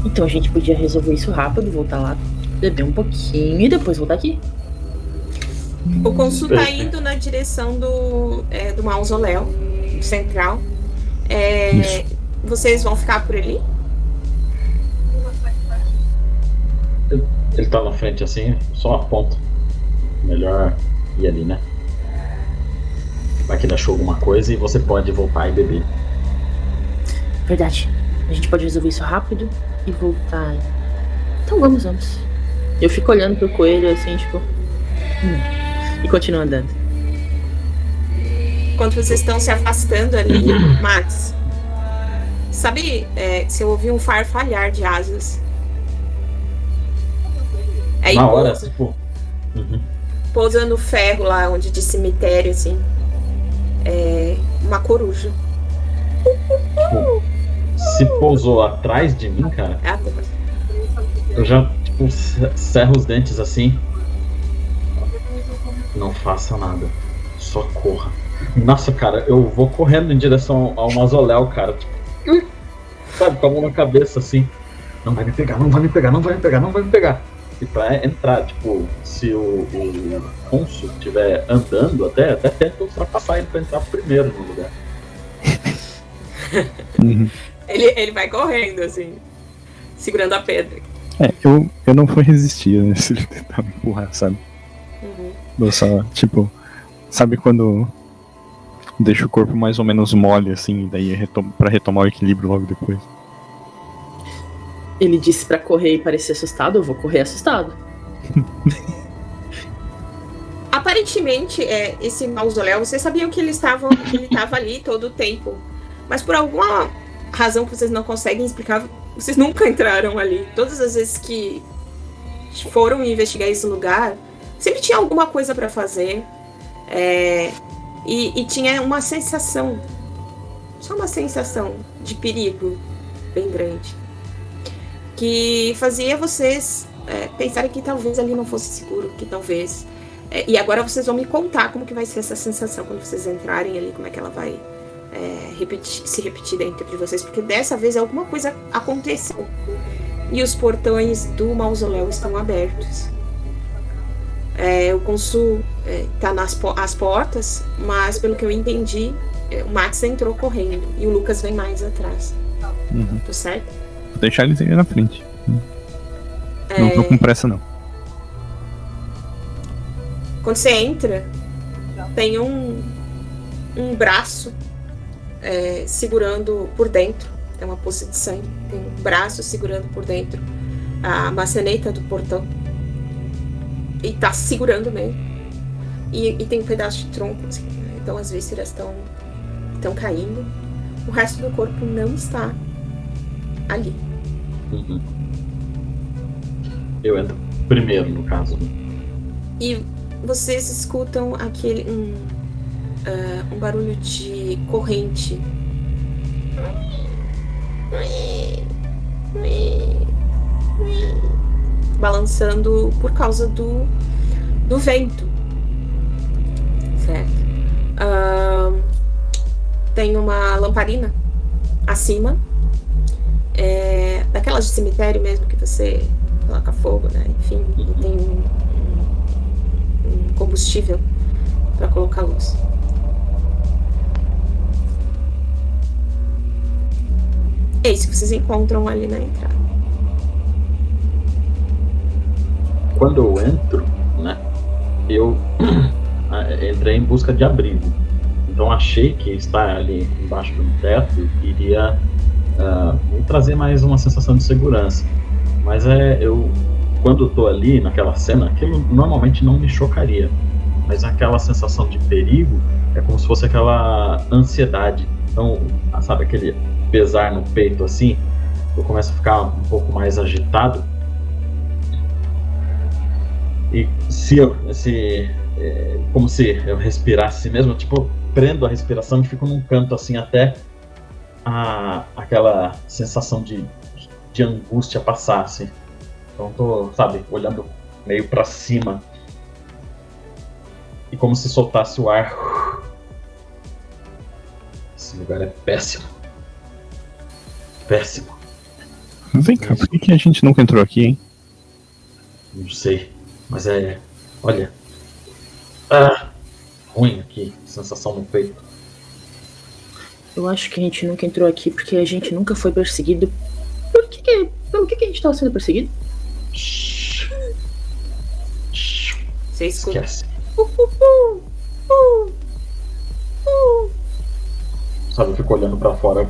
Então a gente podia resolver isso rápido, voltar lá. beber um pouquinho e depois voltar aqui.
O Consul tá indo na direção do mausoléu central. Vocês vão ficar por ali?
Ele tá na frente assim, só aponta. Melhor ir ali, né? Vai que ele achou alguma coisa e você pode voltar e beber.
Verdade. A gente pode resolver isso rápido e voltar. Então vamos. Eu fico olhando pro coelho assim, tipo... E continuo andando.
Enquanto vocês estão se afastando ali, Max, sabe se eu ouvi um farfalhar de asas? Aí
na hora, tipo...
Pousa no ferro lá, onde de cemitério, assim. Uma coruja.
Tipo, se pousou atrás de mim, cara, eu já, tipo, cerro os dentes assim. Não faça nada. Só corra. Nossa, cara, eu vou correndo em direção ao mausoléu, cara. Tipo, sabe, com a mão na cabeça, assim. Não vai me pegar. E pra entrar, tipo, se o Consul estiver andando, até tenta ultrapassar ele pra entrar primeiro no lugar.
Ele vai correndo, assim, segurando a pedra.
Eu não vou resistir, né, se ele tentar me empurrar, sabe? Eu só, tipo, sabe quando deixa o corpo mais ou menos mole, assim, e daí pra retomar o equilíbrio logo depois?
Ele disse pra correr e parecer assustado, eu vou correr assustado.
Aparentemente, esse mausoléu, vocês sabiam que ele tava ali todo o tempo. Mas por alguma razão que vocês não conseguem explicar, vocês nunca entraram ali. Todas as vezes que foram investigar esse lugar, sempre tinha alguma coisa pra fazer. E tinha uma sensação, só uma sensação de perigo bem grande, que fazia vocês pensarem que talvez ali não fosse seguro, que talvez... e agora vocês vão me contar como que vai ser essa sensação quando vocês entrarem ali, como é que ela vai se repetir dentro de vocês, porque dessa vez alguma coisa aconteceu e os portões do mausoléu estão abertos. O Consul tá às portas, mas pelo que eu entendi, o Max entrou correndo e o Lucas vem mais atrás. Tá certo?
Vou deixar eles aí na frente. Não tô com pressa, não.
Quando você entra, tem um braço segurando por dentro. Tem uma poça de sangue. Tem um braço segurando por dentro a maçaneta do portão. E tá segurando mesmo. E tem um pedaço de tronco, assim, então as vísceras estão caindo. O resto do corpo não está ali.
Eu entro primeiro, no caso.
E vocês escutam um barulho de corrente. Balançando por causa do vento. Certo? Tem uma lamparina acima. Daquelas de cemitério mesmo, que você coloca fogo, né? Enfim, e tem um combustível para colocar luz. É isso que vocês encontram ali na entrada.
Quando eu entro, né, eu entrei em busca de abrigo. Então achei que estar ali embaixo do teto iria me trazer mais uma sensação de segurança. Mas quando eu tô ali naquela cena, aquilo normalmente não me chocaria. Mas aquela sensação de perigo é como se fosse aquela ansiedade. Então, sabe aquele pesar no peito assim? Eu começo a ficar um pouco mais agitado. E como se eu respirasse mesmo, tipo, prendo a respiração e fico num canto assim até aquela sensação de angústia passar, assim. Então tô, sabe, olhando meio pra cima e como se soltasse o ar. Esse lugar é péssimo. Péssimo.
Vem cá, por que a gente nunca entrou aqui, hein?
Não sei, mas é... Olha... ruim aqui, sensação no peito.
Eu acho que a gente nunca entrou aqui porque a gente nunca foi perseguido. Pelo que a gente tava sendo perseguido?
Você escuta.
Esquece. Sabe, eu fico olhando pra fora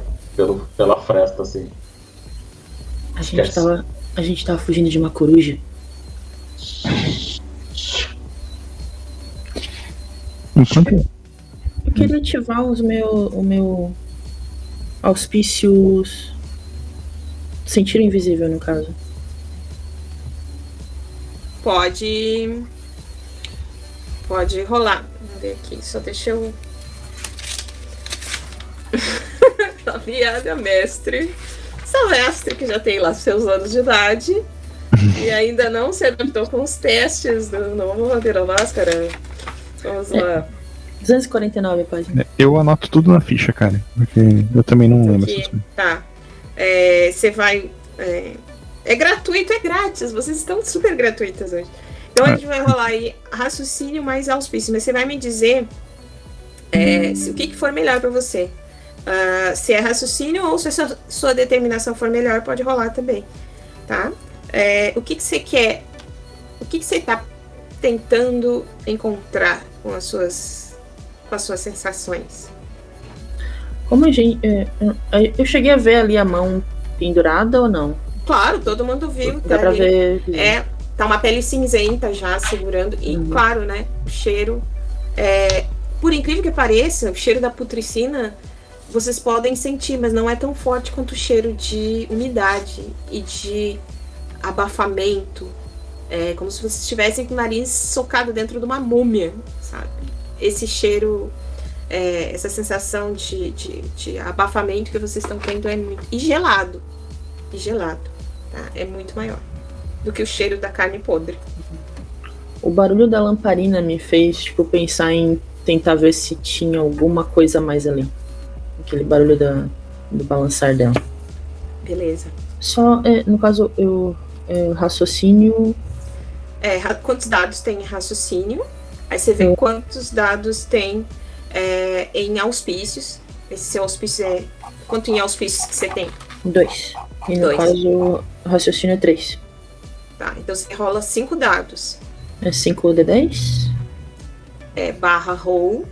pela fresta, assim.
A gente tava fugindo de uma coruja.
Enquanto
Eu queria ativar o meu auspícios. Sentir invisível, no caso.
Pode rolar. Vamos ver aqui. Só deixa eu. Viada mestre. Silvestre, que já tem lá seus anos de idade. E ainda não se adaptou com os testes do novo Vampiro Máscara. Vamos lá.
249 páginas.
eu anoto tudo na ficha, cara. Porque eu também não lembro essas coisas.
Tá. Você vai. É gratuito, é grátis. Vocês estão super gratuitas hoje. Então a gente vai rolar aí raciocínio mais auspício. Mas você vai me dizer o que for melhor pra você. Se é raciocínio ou se a sua determinação for melhor, pode rolar também. Tá? O que você quer? O que você tá tentando encontrar com as suas sensações?
Como a gente. Eu cheguei a ver ali a mão pendurada ou não?
Claro, todo mundo viu.
Dá pra ver.
Tá uma pele cinzenta já segurando. E claro, né? O cheiro. Por incrível que pareça, o cheiro da putricina vocês podem sentir, mas não é tão forte quanto o cheiro de umidade e de abafamento. É como se vocês estivessem com o nariz socado dentro de uma múmia, sabe? Esse cheiro, essa sensação de abafamento que vocês estão tendo é muito... E gelado, tá? É muito maior do que o cheiro da carne podre.
O barulho da lamparina me fez, pensar em tentar ver se tinha alguma coisa mais ali. Aquele barulho do balançar dela.
Beleza.
Só, no caso, raciocínio...
quantos dados tem em raciocínio? Aí você vê quantos dados tem em auspícios. Esse seu auspício quanto em auspícios que você tem?
2. E no
2.
caso, raciocínio é 3.
Tá, então você rola 5 dados.
É 5d10?
Barra roll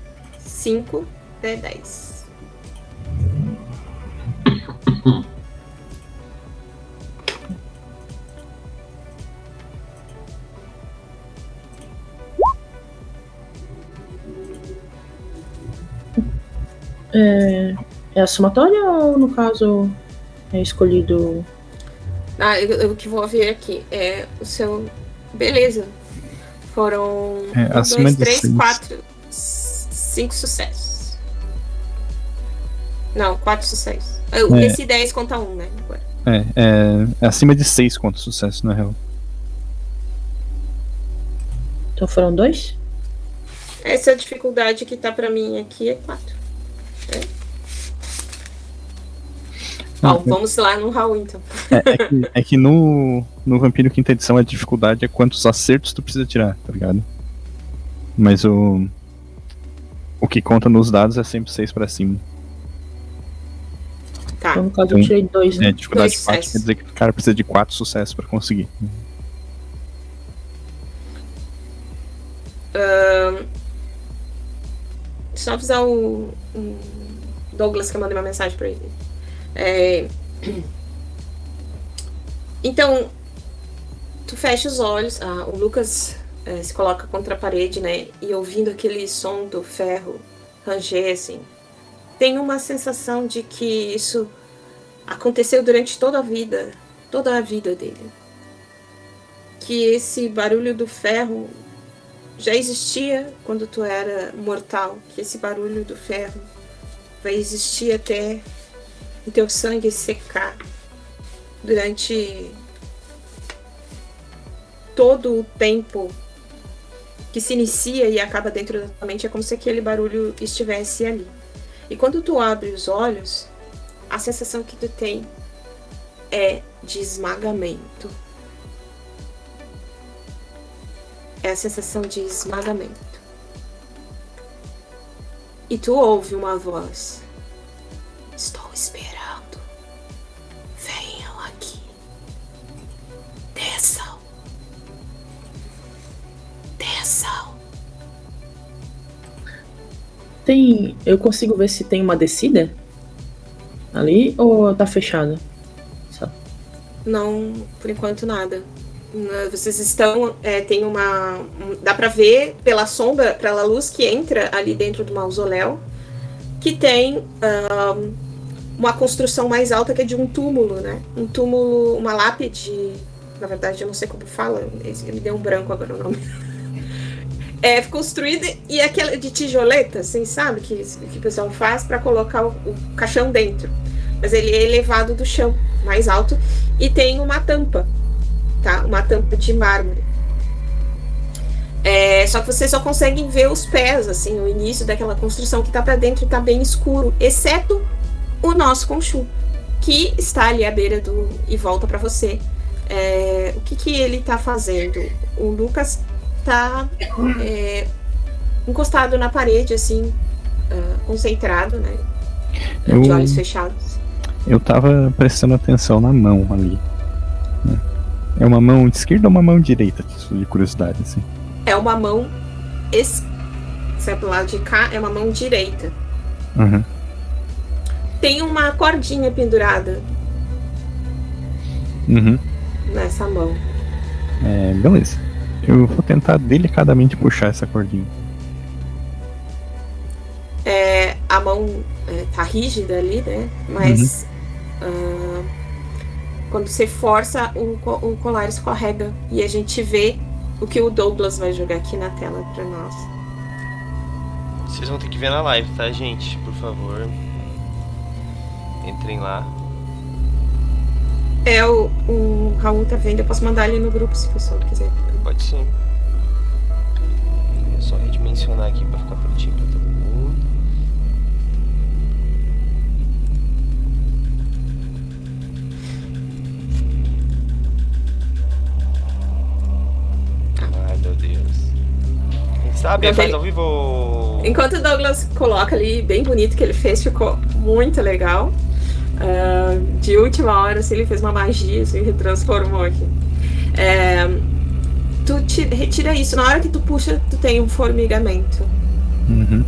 5d10.
É a somatória ou, no caso, é escolhido...
Eu que vou ver aqui. O seu... Beleza. Foram 1, 2, 3, 4, 5 sucessos. Não, 4 sucessos. Esse 10 conta 1, né? Agora.
É acima de 6 quanto sucesso, na real.
Então foram 2?
Essa dificuldade que tá pra mim aqui é 4. Vamos lá no Raul, então.
É que no Vampiro Quinta Edição a dificuldade é quantos acertos tu precisa tirar, tá ligado? Mas o que conta nos dados é sempre 6 pra cima.
Tá.
Então, no caso, eu tirei 2, né?
Dificuldade 4 quer dizer que o cara precisa de 4 sucessos pra conseguir.
Só avisar o Douglas que eu mandei uma mensagem pra ele. Então, tu fecha os olhos, o Lucas se coloca contra a parede, né? E ouvindo aquele som do ferro ranger, assim, tem uma sensação de que isso aconteceu durante toda a vida dele. Que esse barulho do ferro já existia quando tu era mortal, que esse barulho do ferro vai existir até o teu sangue secar durante todo o tempo que se inicia e acaba dentro da tua mente. É como se aquele barulho estivesse ali. E quando tu abre os olhos, a sensação que tu tem é de esmagamento. é a sensação de esmagamento. E tu ouve uma voz. Estou esperando. Venham aqui. Desçam. Desçam.
Eu consigo ver se tem uma descida ali ou tá fechado?
Não, por enquanto nada. Vocês estão, tem dá pra ver pela sombra, pela luz que entra ali dentro do mausoléu, que tem uma construção mais alta que é de um túmulo, né? Um túmulo, uma lápide, na verdade eu não sei como fala, me deu um branco agora o nome. É construída e aquela de tijoleta, assim, sabe? Que o pessoal faz pra colocar o caixão dentro. Mas ele é elevado do chão, mais alto, e tem uma tampa. Tá? Uma tampa de mármore. Só que vocês só conseguem ver os pés, assim, o início daquela construção que tá pra dentro e tá bem escuro, exceto o nosso Khonshu, que está ali à beira e volta pra você. O que ele tá fazendo? O Lucas tá encostado na parede, assim, concentrado, né? De olhos fechados.
Eu tava prestando atenção na mão ali, né? É uma mão esquerda ou uma mão direita? De curiosidade, assim.
É uma mão. Sai pro lado de cá, é uma mão direita.
Uhum.
Tem uma cordinha pendurada.
Uhum.
Nessa mão.
Beleza. Eu vou tentar delicadamente puxar essa cordinha.
A mão tá rígida ali, né? Mas. Quando você força, o colar escorrega e a gente vê o que o Douglas vai jogar aqui na tela pra nós.
Vocês vão ter que ver na live, tá, gente? Por favor. Entrem lá.
O Raul tá vendo, eu posso mandar ali no grupo se o pessoal quiser.
Pode sim. É só redimensionar aqui pra ficar prontinho pra todo mundo. Ai, meu Deus. Quem sabe faz ao vivo.
Enquanto o Douglas coloca ali, bem bonito que ele fez, ficou muito legal. De última hora, assim, ele fez uma magia, assim, retransformou aqui. Tu retira isso. Na hora que tu puxa, tu tem um formigamento.
Uhum.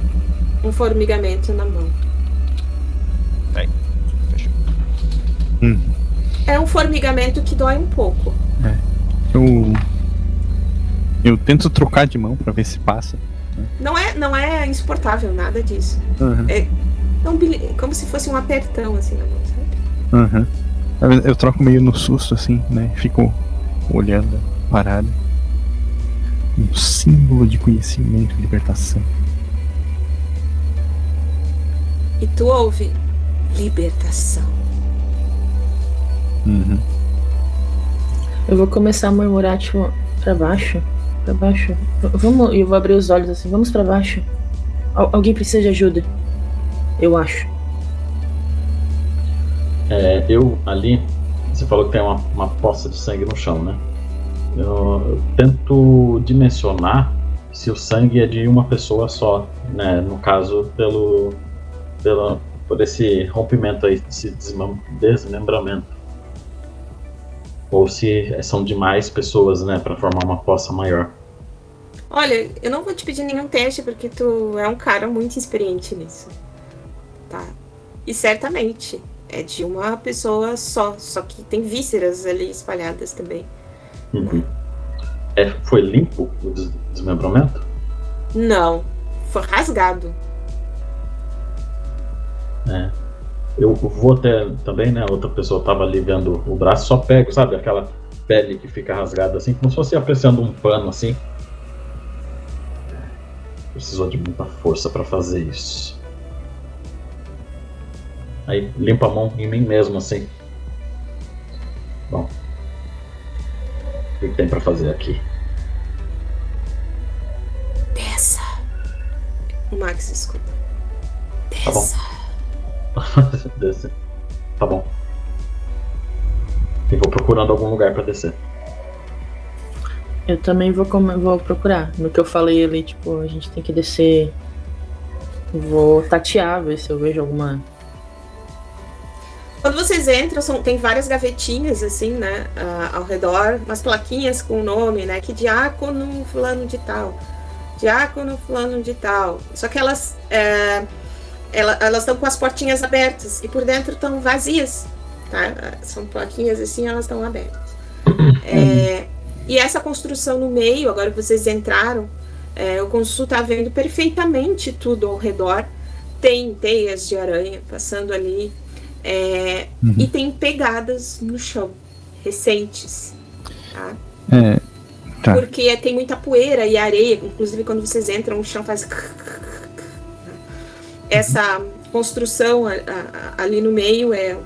Um formigamento na mão.
Aí, fechou.
É um formigamento que dói um pouco.
Eu tento trocar de mão pra ver se passa.
Não é insuportável, nada disso.
Uhum.
É como se fosse um apertão, assim, na mão, sabe?
Uhum. Eu troco meio no susto, assim, né? Fico olhando, parado. Um símbolo de conhecimento e libertação.
E tu ouve libertação.
Uhum.
Eu vou começar a murmurar, tipo, pra baixo. Pra baixo. Vamos, eu vou abrir os olhos assim, vamos pra baixo. Alguém precisa de ajuda. Eu acho.
Eu ali, você falou que tem uma poça de sangue no chão, né? Eu tento dimensionar se o sangue é de uma pessoa só, né? No caso, por esse rompimento aí, esse desmembramento. Ou se são demais pessoas, né? Pra formar uma poça maior.
Olha, eu não vou te pedir nenhum teste porque tu é um cara muito experiente nisso. Tá? E certamente é de uma pessoa só que tem vísceras ali espalhadas também.
Uhum. Foi limpo o desmembramento?
Não, foi rasgado.
Eu vou até também, né? Outra pessoa tava ali vendo o braço, só pego, sabe? Aquela pele que fica rasgada assim, como se fosse apreciando um pano assim. Precisou de muita força pra fazer isso. Aí limpa a mão em mim mesmo assim. Bom, o que tem pra fazer aqui?
Desça. O Max escuta.
Tá bom.
Desça.
Descer. Tá bom. E vou procurando algum lugar pra descer.
Eu também vou procurar. No que eu falei ali, tipo, a gente tem que descer. Vou tatear, ver se eu vejo alguma.
Quando vocês entram, tem várias gavetinhas, assim, né, ao redor, umas plaquinhas com o nome, né, que diácono fulano de tal, diácono fulano de tal. Só que elas estão com as portinhas abertas e por dentro estão vazias, tá? São plaquinhas assim, elas estão abertas. E essa construção no meio, agora que vocês entraram, o Consul está vendo perfeitamente tudo ao redor. Tem teias de aranha passando ali. E tem pegadas no chão, recentes, tá?
Tá.
Porque tem muita poeira e areia, inclusive quando vocês entram o chão faz... Essa construção ali no meio é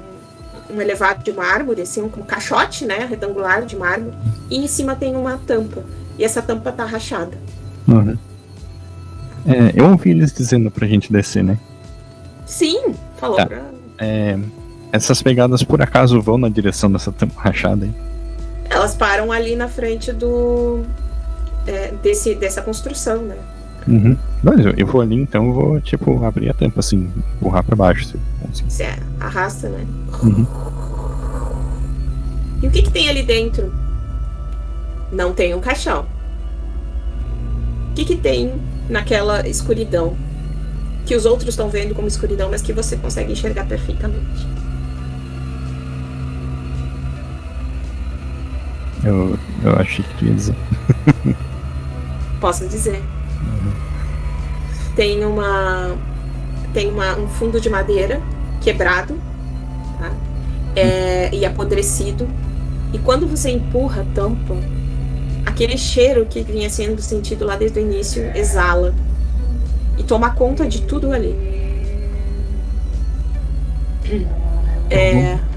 um elevado de mármore, assim, um caixote, né, retangular de mármore, e em cima tem uma tampa, e essa tampa tá rachada.
Uhum. Eu ouvi eles dizendo pra gente descer, né?
Sim, falou
Tá.
pra...
Essas pegadas por acaso vão na direção dessa tampa rachada aí?
Elas param ali na frente dessa construção, né?
Uhum. Mas eu vou ali, então eu vou, tipo, abrir a tampa, assim, empurrar pra baixo. Se eu conseguir.
Você arrasta, né?
Uhum.
E o que tem ali dentro? Não tem um caixão. O que tem naquela escuridão? Que os outros estão vendo como escuridão, mas que você consegue enxergar perfeitamente.
Eu achei que tu ia dizer.
Posso dizer. Tem um fundo de madeira quebrado, tá? E apodrecido. E quando você empurra a tampa, aquele cheiro que vinha sendo sentido lá desde o início exala e toma conta de tudo ali.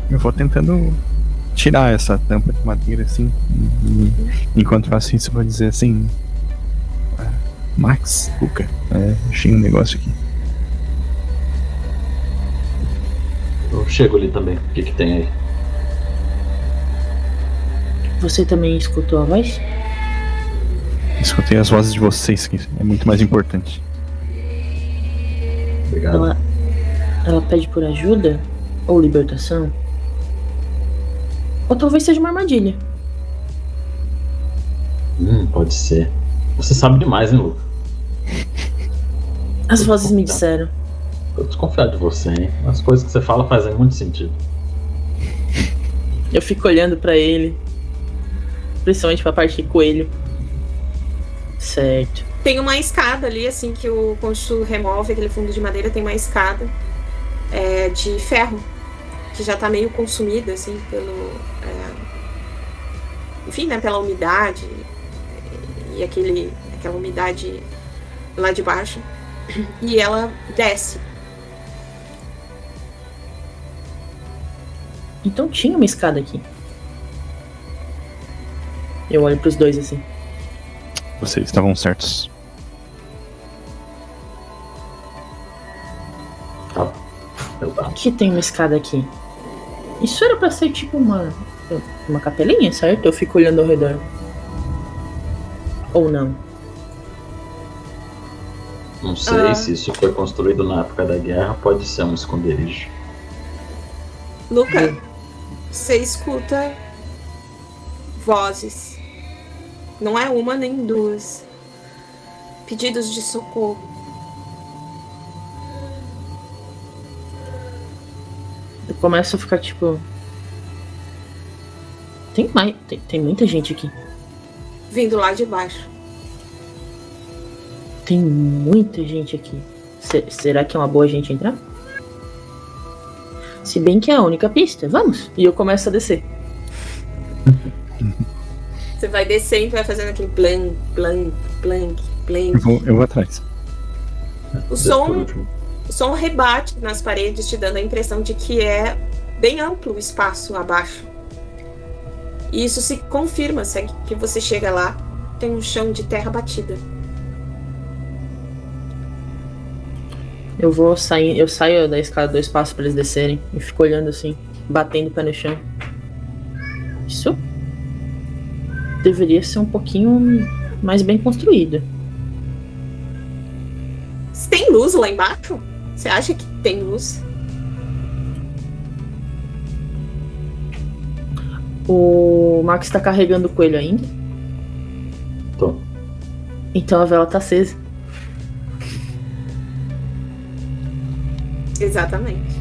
Eu vou tentando tirar essa tampa de madeira, assim. Enquanto faço isso, eu vou dizer assim: Max, Luca, achei um negócio aqui.
Eu chego ali também. O que tem aí?
Você também escutou a voz?
Escutei as vozes de vocês, que é muito mais importante.
Obrigado.
Ela pede por ajuda? Ou libertação? Ou talvez seja uma armadilha.
Pode ser. Você sabe demais, hein, Luca?
As vozes me disseram.
Tô desconfiado de você, hein? As coisas que você fala fazem muito sentido.
Eu fico olhando pra ele. Principalmente pra parte de coelho. Certo.
Tem uma escada ali, assim, que o Consul remove aquele fundo de madeira, tem uma escada de ferro, que já tá meio consumida, assim, enfim, né, pela umidade e aquela umidade lá de baixo. E ela desce.
Então tinha uma escada aqui. Eu olho pros dois assim.
Vocês estavam certos.
Por que tem uma escada aqui? Isso era pra ser tipo uma capelinha, certo? Eu fico olhando ao redor. Ou não?
Não sei se isso foi construído na época da guerra, pode ser um esconderijo.
Luca, você escuta vozes. Não é uma nem duas. Pedidos de socorro.
Eu começo a ficar tipo... Tem muita gente aqui.
Vindo lá de baixo.
Tem muita gente aqui. Será que é uma boa a gente entrar? Se bem que é a única pista. Vamos. E eu começo a descer.
Você vai descendo e vai fazendo aquele plank, plank, plank, plank.
Eu vou atrás.
O som rebate nas paredes, te dando a impressão de que é bem amplo o espaço abaixo. E isso se confirma, que você chega lá, tem um chão de terra batida.
Eu saio da escada do espaço pra eles descerem e fico olhando assim, batendo o pé no chão. Isso? deveria ser um pouquinho mais bem construída.
Tem luz lá embaixo? Você acha que tem luz?
O Max tá carregando o coelho ainda?
Tô.
Então a vela tá acesa.
Exatamente.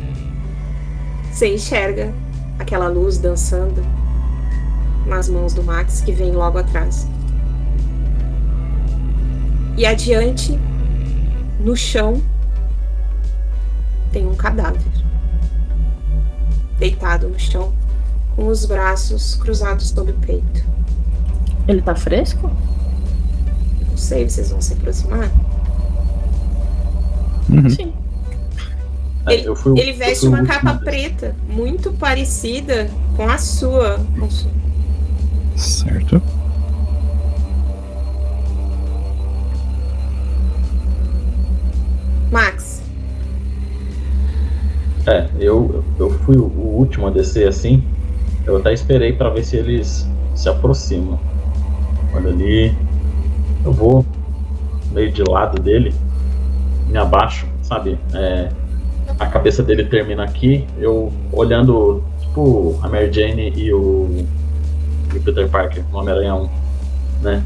Você enxerga aquela luz dançando nas mãos do Max que vem logo atrás. E adiante, no chão, tem um cadáver. Deitado no chão, com os braços cruzados sobre o peito.
Ele tá fresco?
Não sei, vocês vão se aproximar?
Uhum.
Sim.
Ele veste uma capa preta, muito parecida com a sua.
Certo.
Max,
Eu fui o último a descer assim. Eu até esperei pra ver se eles se aproximam. Olha ali. Eu vou meio de lado dele, me abaixo, sabe? A cabeça dele termina aqui, eu olhando, tipo, a Mary Jane e o Peter Parker, no Homem-Aranha 1, né?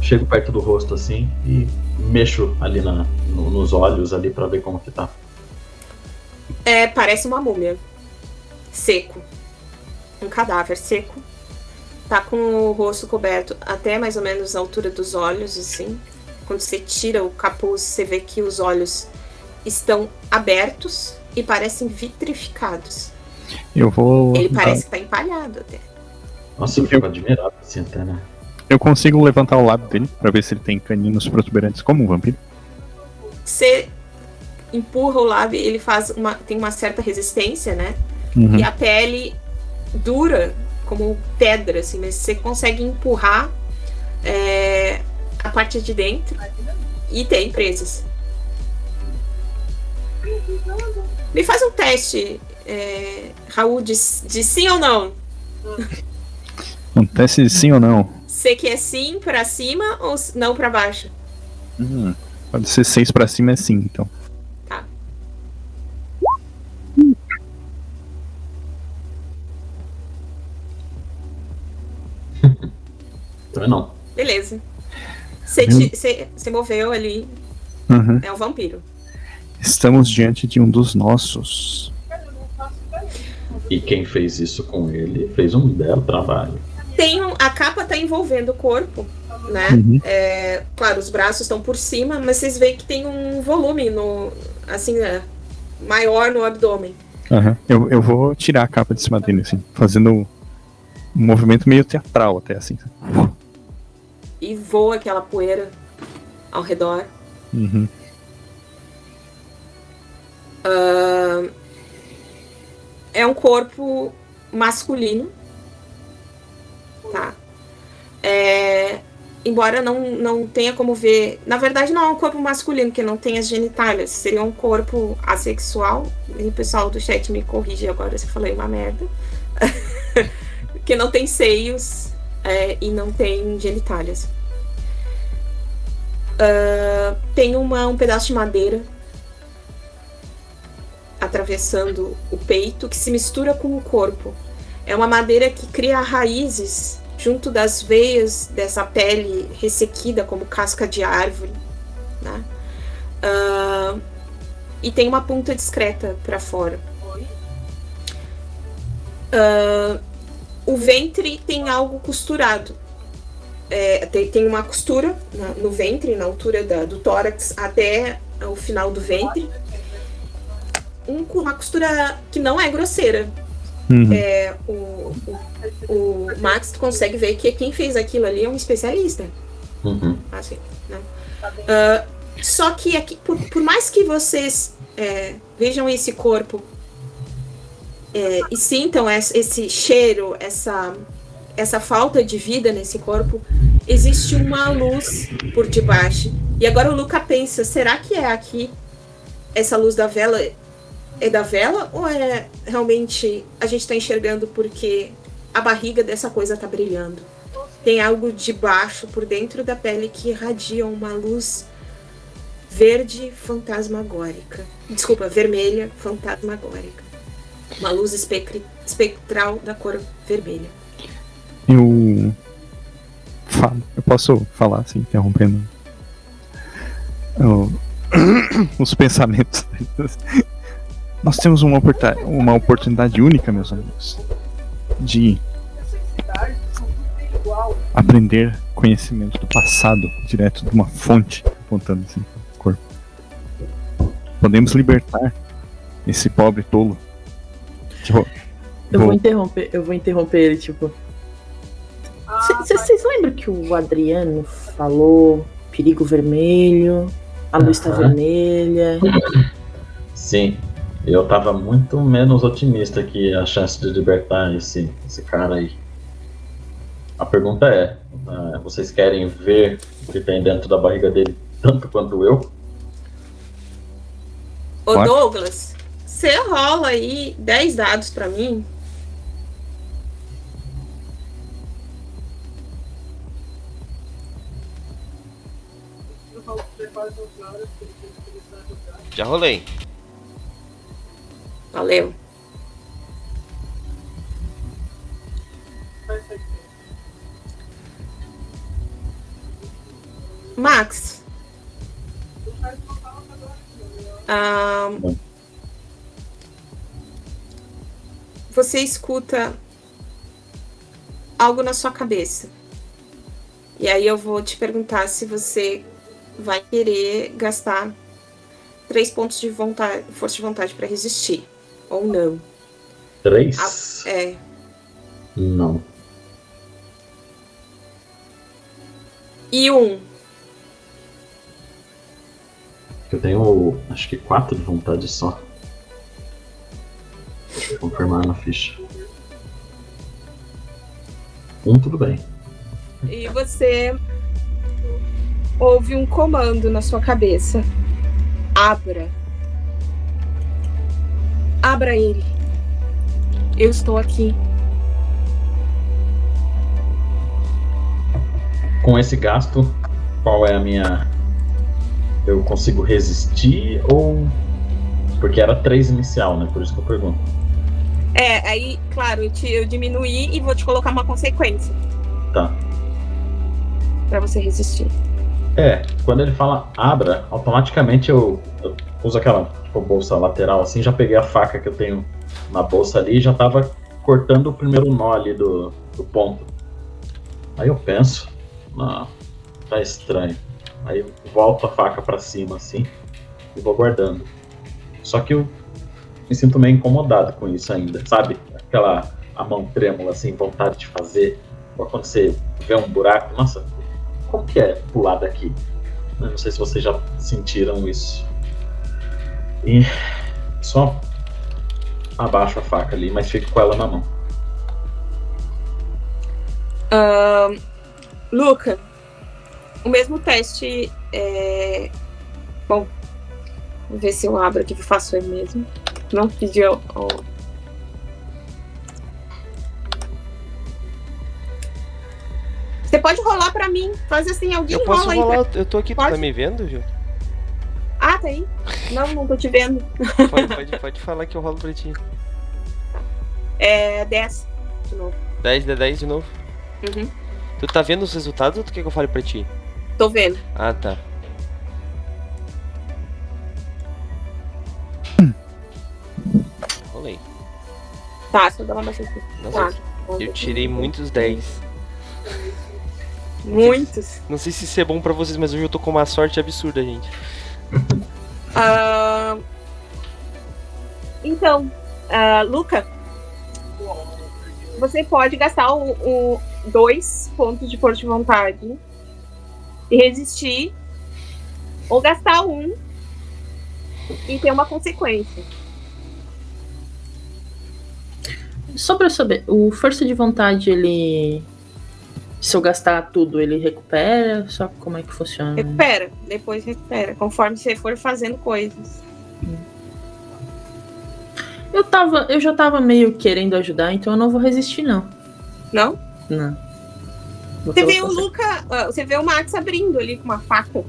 Chego perto do rosto assim e mexo ali nos olhos ali pra ver como que tá.
Parece uma múmia. Seco. Um cadáver seco. Tá com o rosto coberto até mais ou menos a altura dos olhos, assim. Quando você tira o capuz, você vê que os olhos estão abertos e parecem vitrificados. Ele parece que tá empalhado até.
Nossa, eu fico admirado assim até, né?
Eu consigo levantar o lábio dele pra ver se ele tem caninos protuberantes como um vampiro.
Você empurra o lábio, ele tem uma certa resistência, né?
Uhum.
E a pele dura como pedra, assim, mas você consegue empurrar a parte de dentro e tem presas. Me faz um teste, Raul, de sim ou não.
Um teste de sim ou não.
Você quer sim pra cima ou não pra baixo?
Pode ser 6 pra cima, é sim, então.
Tá.
Então não.
Beleza. Você moveu ali.
Uhum.
É um vampiro.
Estamos diante de um dos nossos.
E quem fez isso com ele fez um belo trabalho.
A capa tá envolvendo o corpo, né?
Uhum.
Claro, os braços estão por cima, mas vocês veem que tem um volume maior no abdômen.
Uhum. Eu vou tirar a capa de cima dele, assim, fazendo um movimento meio teatral até, assim.
E voa aquela poeira ao redor.
Uhum.
É um corpo masculino. Tá. Embora não tenha como ver. Na verdade, não é um corpo masculino, que não tem as genitálias. Seria um corpo assexual. E o pessoal do chat me corrige agora se eu falei uma merda. Que não tem seios e não tem genitálias. Tem um pedaço de madeira atravessando o peito que se mistura com o corpo. É uma madeira que cria raízes junto das veias dessa pele ressequida como casca de árvore, né? E tem uma ponta discreta para fora. O ventre tem algo costurado. Tem uma costura no ventre, na altura do tórax até o final do ventre. Uma costura que não é grosseira.
Uhum.
O Max consegue ver que quem fez aquilo ali é um especialista.
Uhum.
Assim, né? Só que aqui, por mais que vocês vejam esse corpo e sintam esse cheiro, essa falta de vida nesse corpo, existe uma luz por debaixo. E agora o Luca pensa, será que é aqui essa luz da vela? É da vela ou é realmente a gente tá enxergando porque a barriga dessa coisa tá brilhando? tem algo debaixo, por dentro da pele, que irradia uma luz verde fantasmagórica. Desculpa, vermelha fantasmagórica. Uma luz espectral da cor vermelha.
Eu posso falar assim, interrompendo os pensamentos. Nós temos uma oportunidade única, meus amigos, de aprender conhecimento do passado direto de uma fonte, apontando assim pro corpo. Podemos libertar esse pobre tolo. Tipo,
eu vou interromper ele, tipo. Vocês lembram que o Adriano falou perigo vermelho, a luz tá vermelha?
Sim, eu tava muito menos otimista que a chance de libertar esse cara aí. A pergunta é, vocês querem ver o que tem dentro da barriga dele tanto quanto eu?
Ô Douglas, você rola aí 10 dados pra mim?
Já rolei.
Valeu. Max. Você escuta algo na sua cabeça. E aí eu vou te perguntar se você vai querer gastar 3 pontos de força de vontade para resistir. Ou não.
3?
É.
Não.
E 1.
Eu tenho, acho que 4 de vontade só. Deixa eu confirmar na ficha. 1, tudo bem.
E você ouve um comando na sua cabeça. Abra. Abra ele. Eu estou aqui.
Com esse gasto, qual é a minha... Eu consigo resistir ou... Porque era 3 inicial, né? Por isso que eu pergunto.
Aí, claro, eu diminuí e vou te colocar uma consequência.
Tá.
Pra você resistir.
Quando ele fala abra, automaticamente eu uso aquela bolsa lateral assim, já peguei a faca que eu tenho na bolsa ali e já tava cortando o primeiro nó ali do ponto. Aí eu penso, não, tá estranho. Aí eu volto a faca pra cima assim e vou guardando. Só que eu me sinto meio incomodado com isso ainda, sabe? A mão trêmula assim, vontade de fazer. Ou quando você vê um buraco, nossa, como que é pular daqui? Eu não sei se vocês já sentiram isso. E só abaixo a faca ali, mas fico com ela na mão.
Luca, o mesmo teste Bom, vou ver se eu abro aqui e faço ele mesmo. Não pediu. Você pode rolar pra mim. Faz assim, alguém
eu posso
rola
rolar,
aí.
eu tô aqui,
pode?
Tu tá me vendo, Gil?
Ah, tá aí? Não tô te vendo.
Pode falar que eu rolo pra ti.
10 de novo.
10 de 10 de novo?
Uhum.
Tu tá vendo os resultados ou tu quer que eu fale pra ti?
Tô vendo.
Ah, tá. Rolei.
Tá, só dá uma baixa aqui.
Nossa,
Tá.
eu tirei muitos 10.
Muitos.
Não sei se isso é bom pra vocês, mas hoje eu tô com uma sorte absurda, gente.
Então, Luca, você pode gastar o 2 pontos de força de vontade e resistir, ou gastar 1 e ter uma consequência.
Só pra eu saber, o força de vontade, ele... Se eu gastar tudo, ele recupera? Só como é que funciona?
Recupera, depois recupera, conforme você for fazendo coisas.
Eu já tava meio querendo ajudar, então eu não vou resistir, não.
Não?
Não.
Você vê o Luca, você vê o Max abrindo ali com uma faca.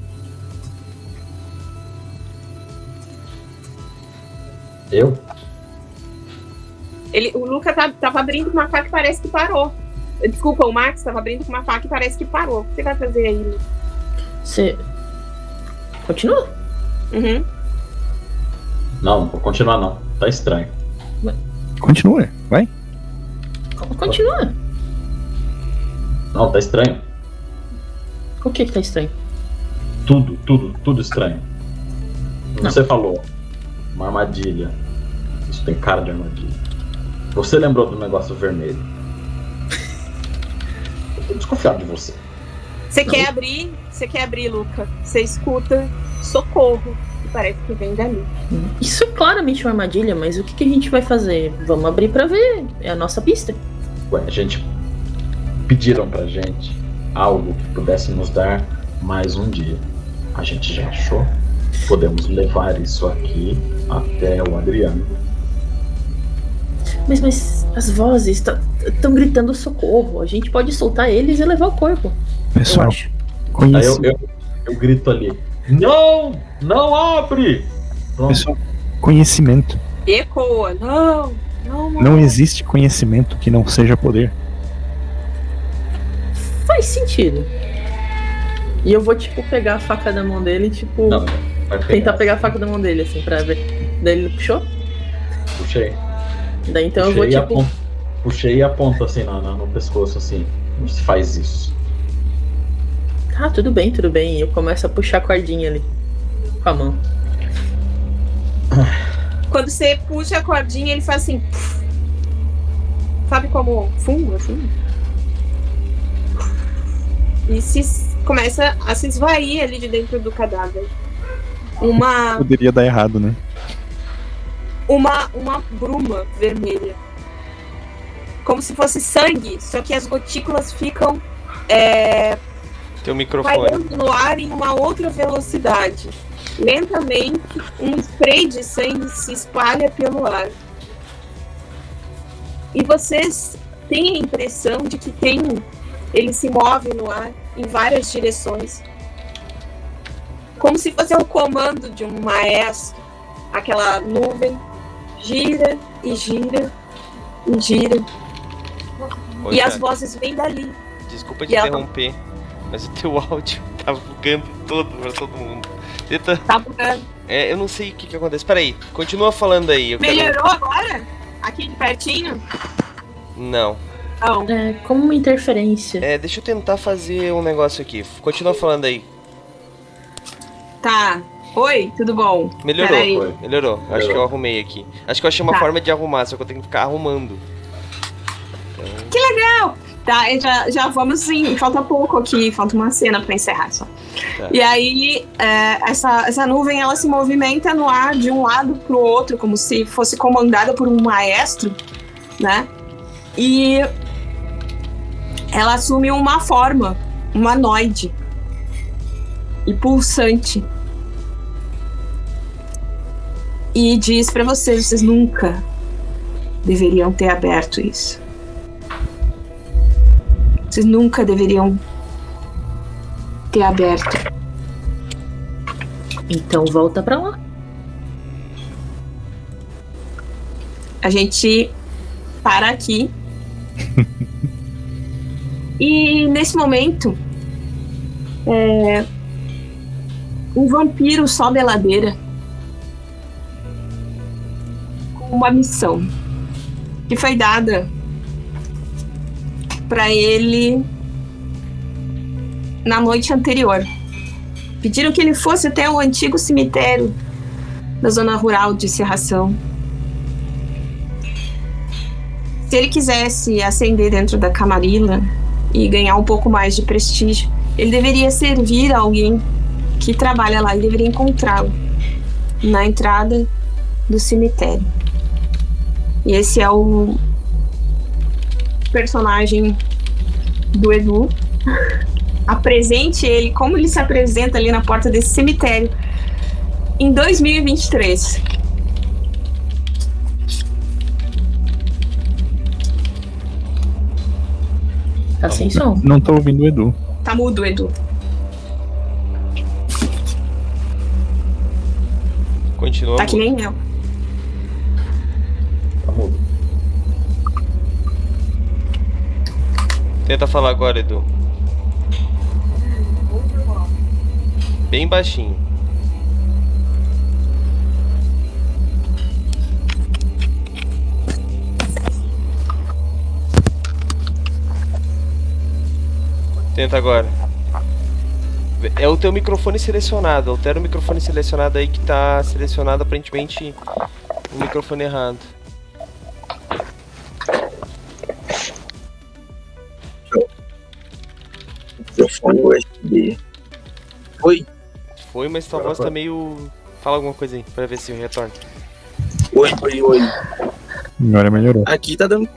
Eu?
O Luca tava abrindo com uma faca e parece que parou. Desculpa, o Max tava abrindo com uma faca e parece que parou. O que você vai fazer aí, Luca?
Você... Continua?
Uhum.
Não vou continuar não. Tá estranho.
Continua, vai.
Continua.
Não, tá estranho.
O que tá estranho?
Tudo estranho.
Não.
Você falou uma armadilha. Isso tem cara de armadilha. Você lembrou do negócio vermelho. Eu tô desconfiado de você.
Você quer abrir, Luca. Você escuta socorro. E parece que vem dali.
Isso é claramente uma armadilha, mas o que a gente vai fazer? Vamos abrir pra ver. É a nossa pista.
Ué, pediram pra gente algo que pudesse nos dar mais um dia. A gente já achou. Podemos levar isso aqui até o Adriano.
Mas as vozes estão gritando socorro. A gente pode soltar eles e levar o corpo.
Pessoal,
Aí eu grito ali. Não abre! Pronto.
Pessoal, conhecimento.
Ecoa.
Não existe conhecimento que não seja poder.
Faz sentido. E eu vou, pegar a faca da mão dele e,
Não, vai
tentar pegar a faca da mão dele, assim, pra ver. Daí ele puxou?
Puxei.
Daí então
Puxei
eu vou,
Puxei e aponto assim no pescoço, assim. Não se faz isso.
Tá, tudo bem. E eu começo a puxar a cordinha ali. Com a mão.
Quando você puxa a cordinha, ele faz assim. Puf. Sabe como fungo, assim? E começa a se esvair ali de dentro do cadáver.
Poderia dar errado, né?
Uma bruma vermelha. Como se fosse sangue, só que as gotículas ficam
Teu microfone.
pairando no ar em uma outra velocidade. Lentamente, um spray de sangue se espalha pelo ar. E vocês têm a impressão de que ele se move no ar em várias direções. Como se fosse o comando de um maestro. Aquela nuvem gira e gira e gira.
Ô,
E as
Jack,
vozes vêm dali.
desculpa te
E ela-
interromper, mas o teu áudio tá bugando todo pra todo mundo. Tenta...
Tá bugando.
eu não sei o que acontece. Peraí, continua falando aí.
Melhorou agora? Aqui de pertinho?
Não.
Não.
É como uma interferência.
Deixa eu tentar fazer um negócio aqui. Continua falando aí.
Tá. Oi, tudo bom?
Melhorou,
Peraí.
melhorou. Acho que eu arrumei aqui. Acho que eu achei uma
Tá.
forma de arrumar, só que eu tenho que ficar arrumando.
Que legal! Tá, já vamos sim. Falta pouco aqui, falta uma cena pra encerrar só.
Tá.
E aí, essa nuvem, ela se movimenta no ar de um lado pro outro, como se fosse comandada por um maestro, né? E ela assume uma forma humanoide e pulsante. E diz pra vocês nunca deveriam ter aberto isso. Vocês nunca deveriam ter aberto.
Então volta pra lá.
A gente para aqui. E nesse momento, um vampiro sobe a ladeira com uma missão que foi dada para ele na noite anterior. Pediram que ele fosse até o antigo cemitério da zona rural de Serração. Se ele quisesse ascender dentro da Camarilla e ganhar um pouco mais de prestígio, ele deveria servir a alguém que trabalha lá e deveria encontrá-lo na entrada do cemitério. E esse é o personagem do Edu. Apresente ele, como ele se apresenta ali na porta desse cemitério em 2023.
Tá sem som.
Não tô ouvindo o Edu.
Tá mudo, Edu.
Continua.
Tá que nem eu.
Tá mudo.
Tenta falar agora, Edu. Bem baixinho. Tenta agora. É o teu microfone selecionado. Altera o microfone selecionado aí que tá selecionado aparentemente o microfone errado.
Microfone USB. Oi,
Foi, mas tua voz tá meio... Fala alguma coisa aí pra ver se retorna.
oi.
Agora melhorou.
Aqui tá dando.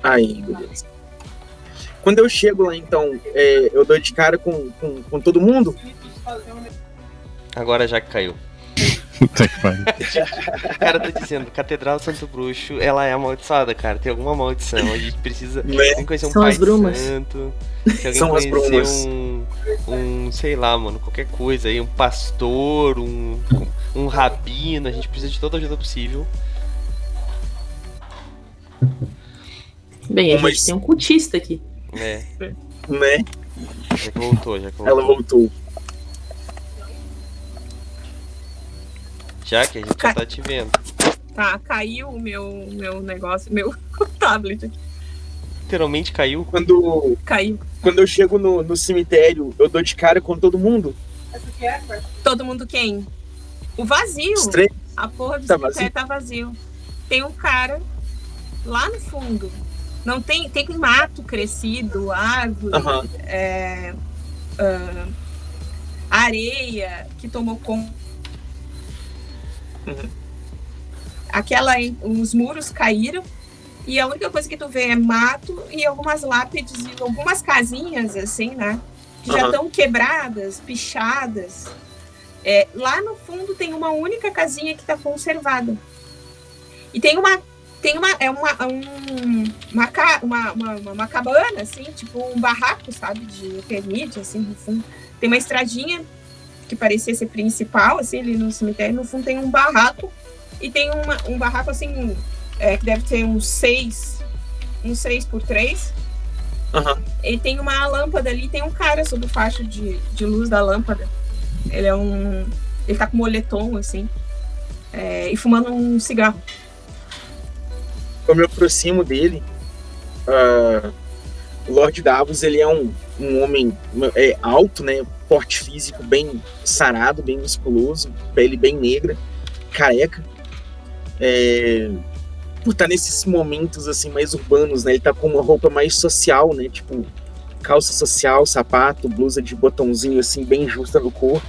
Aí, beleza. Quando eu chego lá, então, eu dou de cara com todo mundo?
Agora já que caiu.
Puta que pariu.
O cara tá dizendo, Catedral Santo Bruxo, ela é amaldiçoada, cara. Tem alguma maldição. A gente precisa conhecer um
São
pai
as brumas.
santo. Se alguém
São as
conhecer
brumas.
um, sei lá, mano, qualquer coisa aí, um pastor, um rabino, a gente precisa de toda a ajuda possível.
Bem, a
Mas-
gente tem um cultista aqui.
É,
Né?
já que voltou, já que
Ela
voltou.
voltou.
Já que a gente já tá te vendo.
Tá, caiu o meu negócio, meu tablet aqui.
Literalmente caiu.
Caiu.
Quando eu chego no cemitério, eu dou de cara com todo mundo.
Todo mundo quem? O vazio.
Estranho.
A porra do
Tá
cemitério tá vazio. Tem um cara lá no fundo. Não tem mato crescido, árvore,
Aham.
areia que tomou conta.
Uhum.
Os muros caíram e a única coisa que tu vê é mato e algumas lápides e algumas casinhas assim, né? Que já
Aham.
estão quebradas, pichadas. Lá no fundo tem uma única casinha que está conservada. E tem uma cabana, assim, tipo um barraco, sabe, de eternite, assim, no fundo. Tem uma estradinha que parecia ser principal, assim, ali no cemitério. No fundo tem um barraco e tem um barraco, assim, que deve ter uns 6 por 3.
Aham.
E tem uma lâmpada ali, tem um cara sob o facho de luz da lâmpada. Ele tá com moletom, assim, e fumando um cigarro.
Eu me aproximo dele. O Lord Davos, ele é um homem alto, né? Porte físico bem sarado, bem musculoso, pele bem negra, careca. Por estar nesses momentos assim mais urbanos, né? Ele tá com uma roupa mais social, né? Tipo, calça social, sapato, blusa de botãozinho assim bem justa no corpo.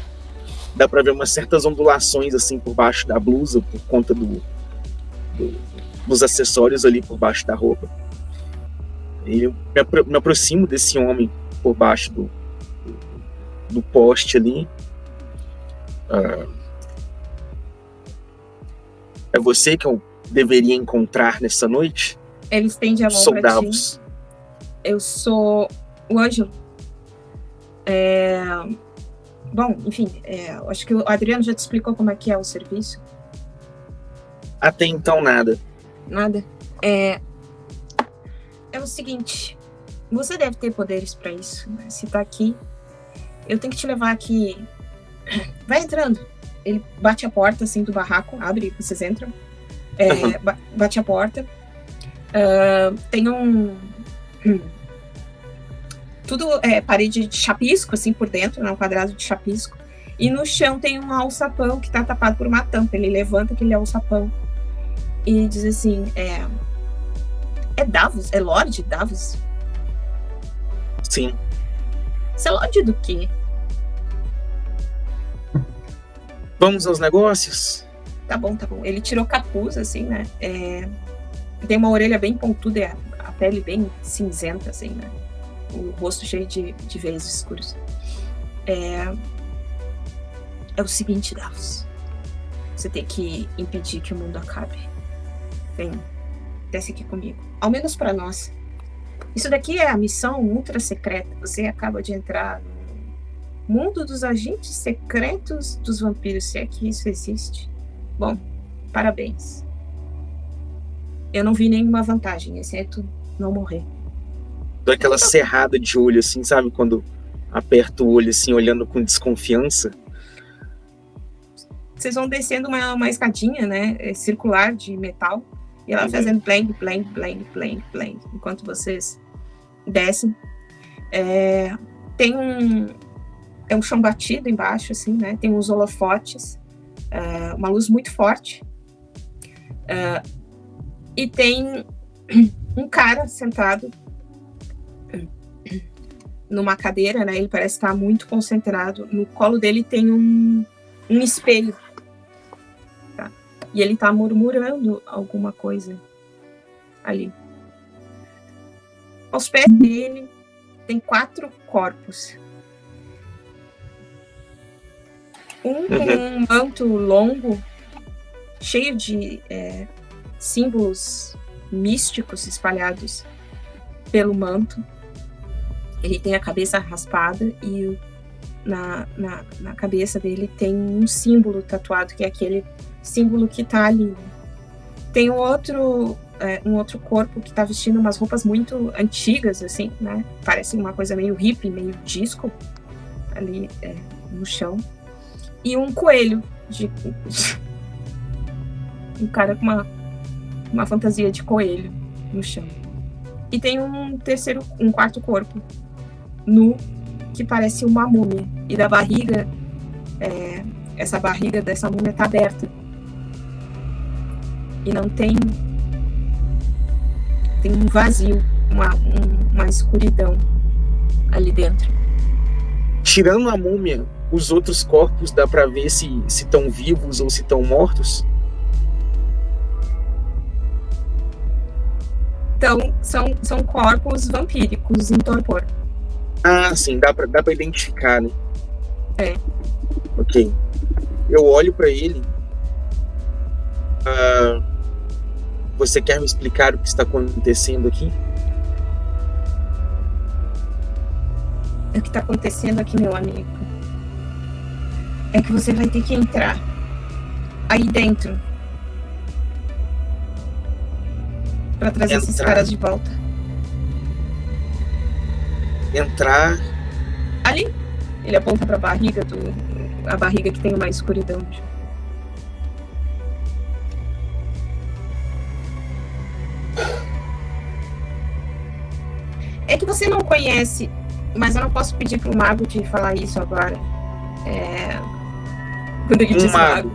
Dá pra ver umas certas ondulações assim por baixo da blusa por conta dos acessórios ali por baixo da roupa. E eu me aproximo desse homem por baixo do poste ali. É você que eu deveria encontrar nessa noite?
Ele estende a mão
Sou
pra ti.
Davos.
Eu sou o Ângelo. Bom, enfim, eu acho que o Adriano já te explicou como é que é o serviço.
Até então nada.
Nada. É o seguinte, você deve ter poderes pra isso, né? Se tá aqui, eu tenho que te levar aqui. Vai entrando. Ele bate a porta assim do barraco, abre, vocês entram. Bate a porta. Tem tudo parede de chapisco, assim, por dentro, né? Um quadrado de chapisco. E no chão tem um alçapão que tá tapado por uma tampa. Ele levanta aquele alçapão e diz assim, é Davos? É Lorde Davos?
Sim.
Você é Lorde do quê?
Vamos aos negócios?
Tá bom. Ele tirou capuz, assim, né? Tem uma orelha bem pontuda e a pele bem cinzenta, assim, né? O rosto cheio de veios escuros. É o seguinte, Davos. Você tem que impedir que o mundo acabe. Vem, desce aqui comigo. Ao menos pra nós. Isso daqui é a missão ultra secreta. Você acaba de entrar no mundo dos agentes secretos dos vampiros, se é que isso existe. Bom, parabéns. Eu não vi nenhuma vantagem, exceto não morrer.
Dou aquela cerrada de olho, assim, sabe? Quando aperta o olho, assim, olhando com desconfiança.
Vocês vão descendo uma escadinha, né? Circular de metal. E ela fazendo blang, blang, blang, blang, blang. Enquanto vocês descem. Tem um chão batido embaixo, assim, né? Tem uns holofotes. Uma luz muito forte. E tem um cara sentado numa cadeira, né? Ele parece estar muito concentrado. No colo dele tem um espelho. Tá? E ele tá murmurando alguma coisa ali. Aos pés dele tem 4 corpos. Um com um manto longo, cheio de símbolos místicos espalhados pelo manto. Ele tem a cabeça raspada e na cabeça dele tem um símbolo tatuado, que é aquele símbolo que tá ali. Tem um outro corpo que tá vestindo umas roupas muito antigas, assim, né? Parece uma coisa meio hippie, meio disco, ali no chão. E um coelho, um cara com uma fantasia de coelho no chão. E tem um quarto corpo nu, que parece uma múmia. E da barriga, essa barriga dessa múmia tá aberta. E não tem um vazio, uma escuridão ali dentro.
Tirando a múmia, os outros corpos dá pra ver se estão vivos ou se estão mortos?
Então, são corpos vampíricos em torpor.
Ah, sim, dá pra identificar, né? Ok. Eu olho pra ele. Você quer me explicar o que está acontecendo aqui?
O que está acontecendo aqui, meu amigo, é que você vai ter que entrar aí dentro para trazer esses caras de volta.
Entrar?
Ali. Ele aponta para a barriga que tem uma escuridão. É que você não conhece, mas eu não posso pedir pro mago te falar isso agora. Quando ele diz mago,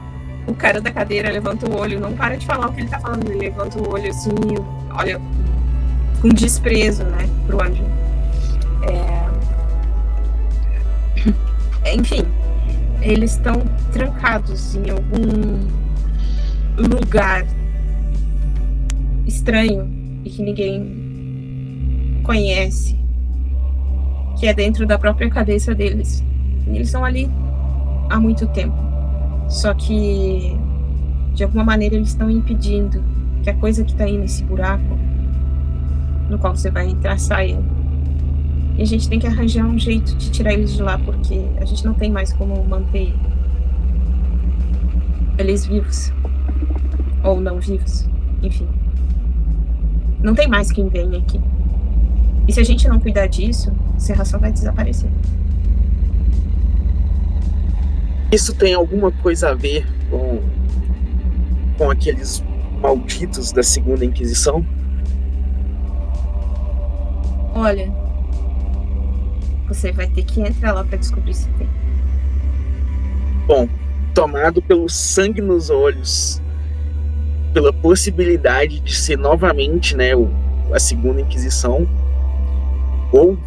o cara da cadeira levanta o olho, não para de falar o que ele tá falando, ele levanta o olho assim, olha, com desprezo, né, pro anjo. Enfim, eles estão trancados em algum lugar estranho e que ninguém conhece, que é dentro da própria cabeça deles. E eles estão ali há muito tempo. Só que, de alguma maneira, eles estão impedindo que a coisa que está aí nesse buraco, no qual você vai entrar, saia. E a gente tem que arranjar um jeito de tirar eles de lá, porque a gente não tem mais como manter eles vivos. Ou não vivos. Enfim. Não tem mais quem venha aqui. E se a gente não cuidar disso, a serração vai desaparecer.
Isso tem alguma coisa a ver com aqueles malditos da Segunda Inquisição?
Olha, você vai ter que entrar lá para descobrir se tem.
Bom, tomado pelo sangue nos olhos, pela possibilidade de ser novamente, né, a Segunda Inquisição, ou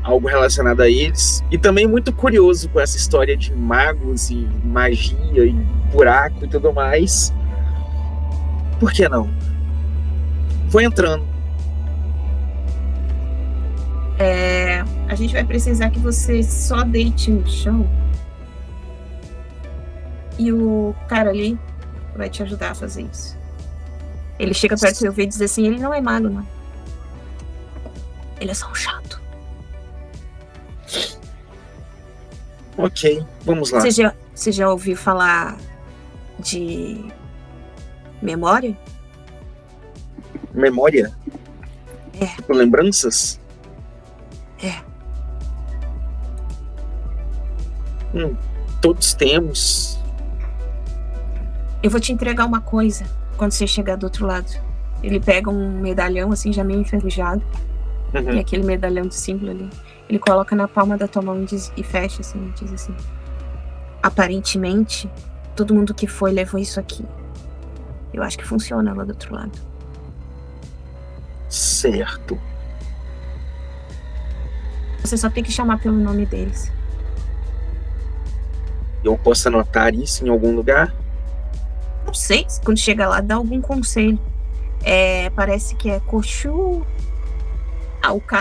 algo relacionado a eles, e também muito curioso com essa história de magos e magia e buraco e tudo mais. Por que não? Vou entrando.
A gente vai precisar que você só deite no chão e o cara ali vai te ajudar a fazer isso. Ele chega perto do seu ouvido e diz assim, ele não é mago, não. Ele é só um chato.
Ok, vamos lá.
Você já ouviu falar de memória?
Memória?
É.
Tipo, lembranças?
É.
Todos temos.
Eu vou te entregar uma coisa quando você chegar do outro lado. Ele pega um medalhão, assim, já meio enferrujado.
Uhum.
E aquele medalhão de símbolo ali. Ele coloca na palma da tua mão e fecha, assim, e diz assim: aparentemente, todo mundo que foi levou isso aqui. Eu acho que funciona lá do outro lado.
Certo.
Você só tem que chamar pelo nome deles.
Eu posso anotar isso em algum lugar?
Não sei, quando chega lá, dá algum conselho. Parece que é Cochu.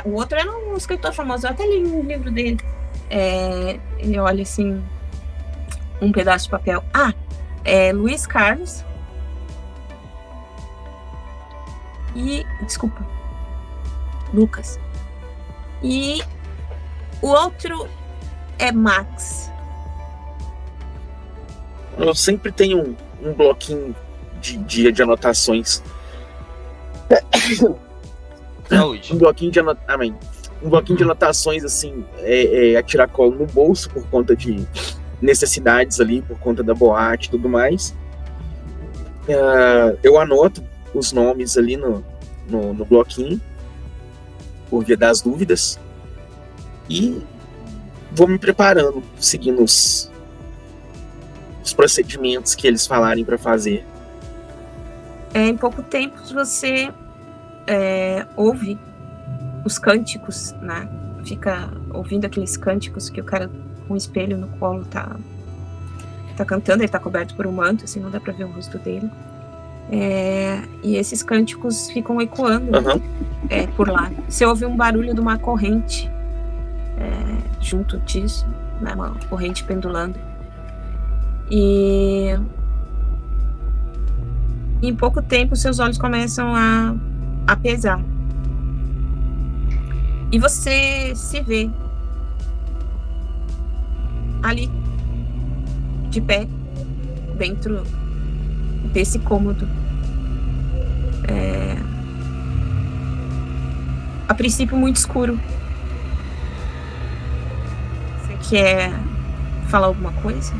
O outro era um escritor famoso, eu até li um livro dele. Ele olha assim, um pedaço de papel. Luiz Carlos. Desculpa. Lucas. E o outro é Max.
Eu sempre tenho um bloquinho de anotações.
Saúde.
Um bloquinho de anotações, assim, a tiracolo no bolso por conta de necessidades ali, por conta da boate e tudo mais. Eu anoto os nomes ali no bloquinho, por via das dúvidas, e vou me preparando, seguindo os procedimentos que eles falarem para fazer.
Em pouco tempo você ouve os cânticos, né? Fica ouvindo aqueles cânticos que o cara com o espelho no colo tá cantando. Ele tá coberto por um manto, assim, não dá pra ver o rosto dele. E esses cânticos ficam ecoando por lá. Você ouve um barulho de uma corrente junto disso, né? Uma corrente pendulando. E em pouco tempo seus olhos começam a pesar. E você se vê ali, de pé, dentro desse cômodo. A princípio muito escuro. Você quer falar alguma coisa?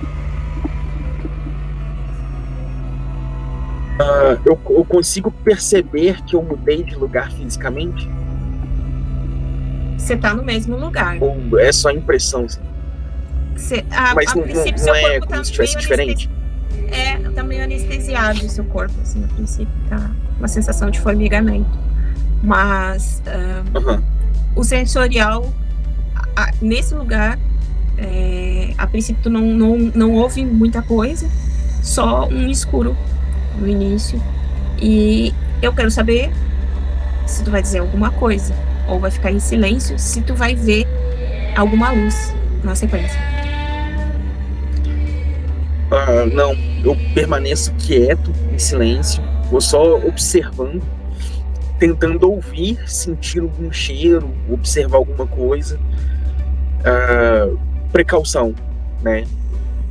Eu consigo perceber que eu mudei de lugar fisicamente?
Você tá no mesmo lugar.
Ou é só impressão? Assim? Mas não é como se estivesse diferente?
Tá meio anestesiado o seu corpo, assim, a princípio tá uma sensação de formigamento. Mas o sensorial, nesse lugar, a princípio tu não ouve muita coisa, só um escuro no início. E eu quero saber se tu vai dizer alguma coisa, ou vai ficar em silêncio, se tu vai ver alguma luz na sequência.
Não, eu permaneço quieto, em silêncio, vou só observando, tentando ouvir, sentir algum cheiro, observar alguma coisa. Precaução, né?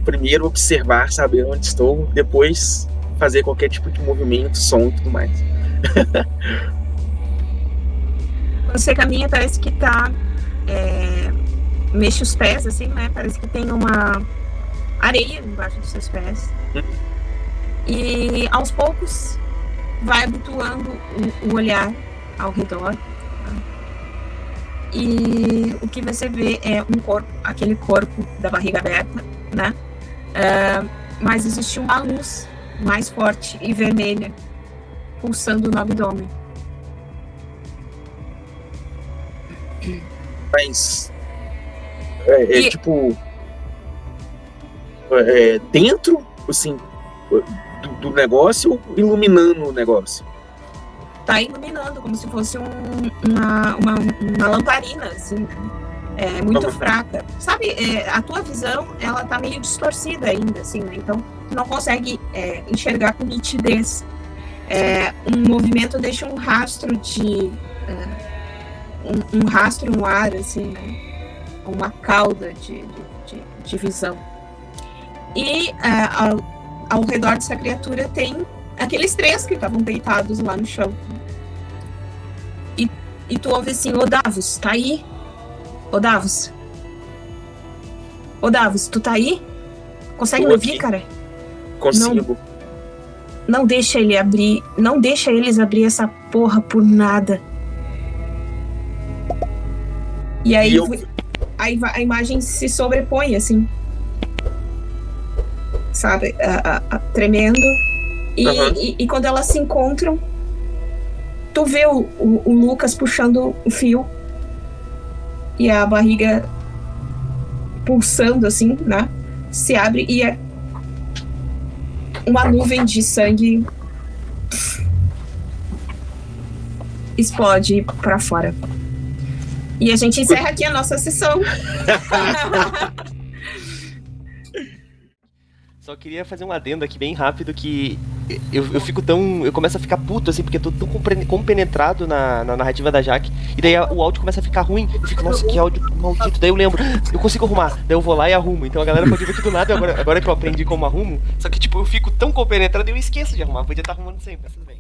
Primeiro observar, saber onde estou, depois fazer qualquer tipo de movimento, som e tudo mais.
Você caminha, parece que tá... mexe os pés, assim, né? Parece que tem uma areia embaixo dos seus pés. E aos poucos vai habituando o olhar ao redor. E o que você vê é um corpo, aquele corpo da barriga aberta, né? Mas existe uma luz mais forte e vermelha pulsando no abdômen.
Mas tipo dentro, assim, do negócio ou iluminando o negócio?
Tá iluminando, como se fosse uma lamparina, assim, né? Muito fraca. Sabe, a tua visão, ela tá meio distorcida ainda, assim, né? Então, tu não consegue enxergar com nitidez. Um movimento deixa um rastro um rastro no ar, assim, né? Uma cauda de visão. E ao redor dessa criatura tem aqueles 3 que estavam deitados lá no chão. E tu ouve assim, ô Davos, tá aí? Ô Davos, tu tá aí? Consegue me ouvir, cara?
Consigo.
Não deixa ele abrir. Não deixa eles abrir essa porra por nada. E aí, a imagem se sobrepõe, assim. Sabe? Tremendo. E quando elas se encontram, tu vê o Lucas puxando o fio. E a barriga pulsando, assim, né? Se abre e é uma nuvem de sangue explode pra fora. E a gente encerra aqui a nossa sessão.
Só queria fazer um adendo aqui bem rápido que eu fico tão... Eu começo a ficar puto, assim, porque eu tô tão compenetrado na narrativa da Jaque. E daí o áudio começa a ficar ruim. Eu fico, nossa, que áudio maldito. Daí eu lembro, eu consigo arrumar. Daí eu vou lá e arrumo. Então a galera pode ver que do nada, agora que eu aprendi como arrumo. Só que, tipo, eu fico tão compenetrado e eu esqueço de arrumar. Podia estar arrumando sempre, mas tudo bem.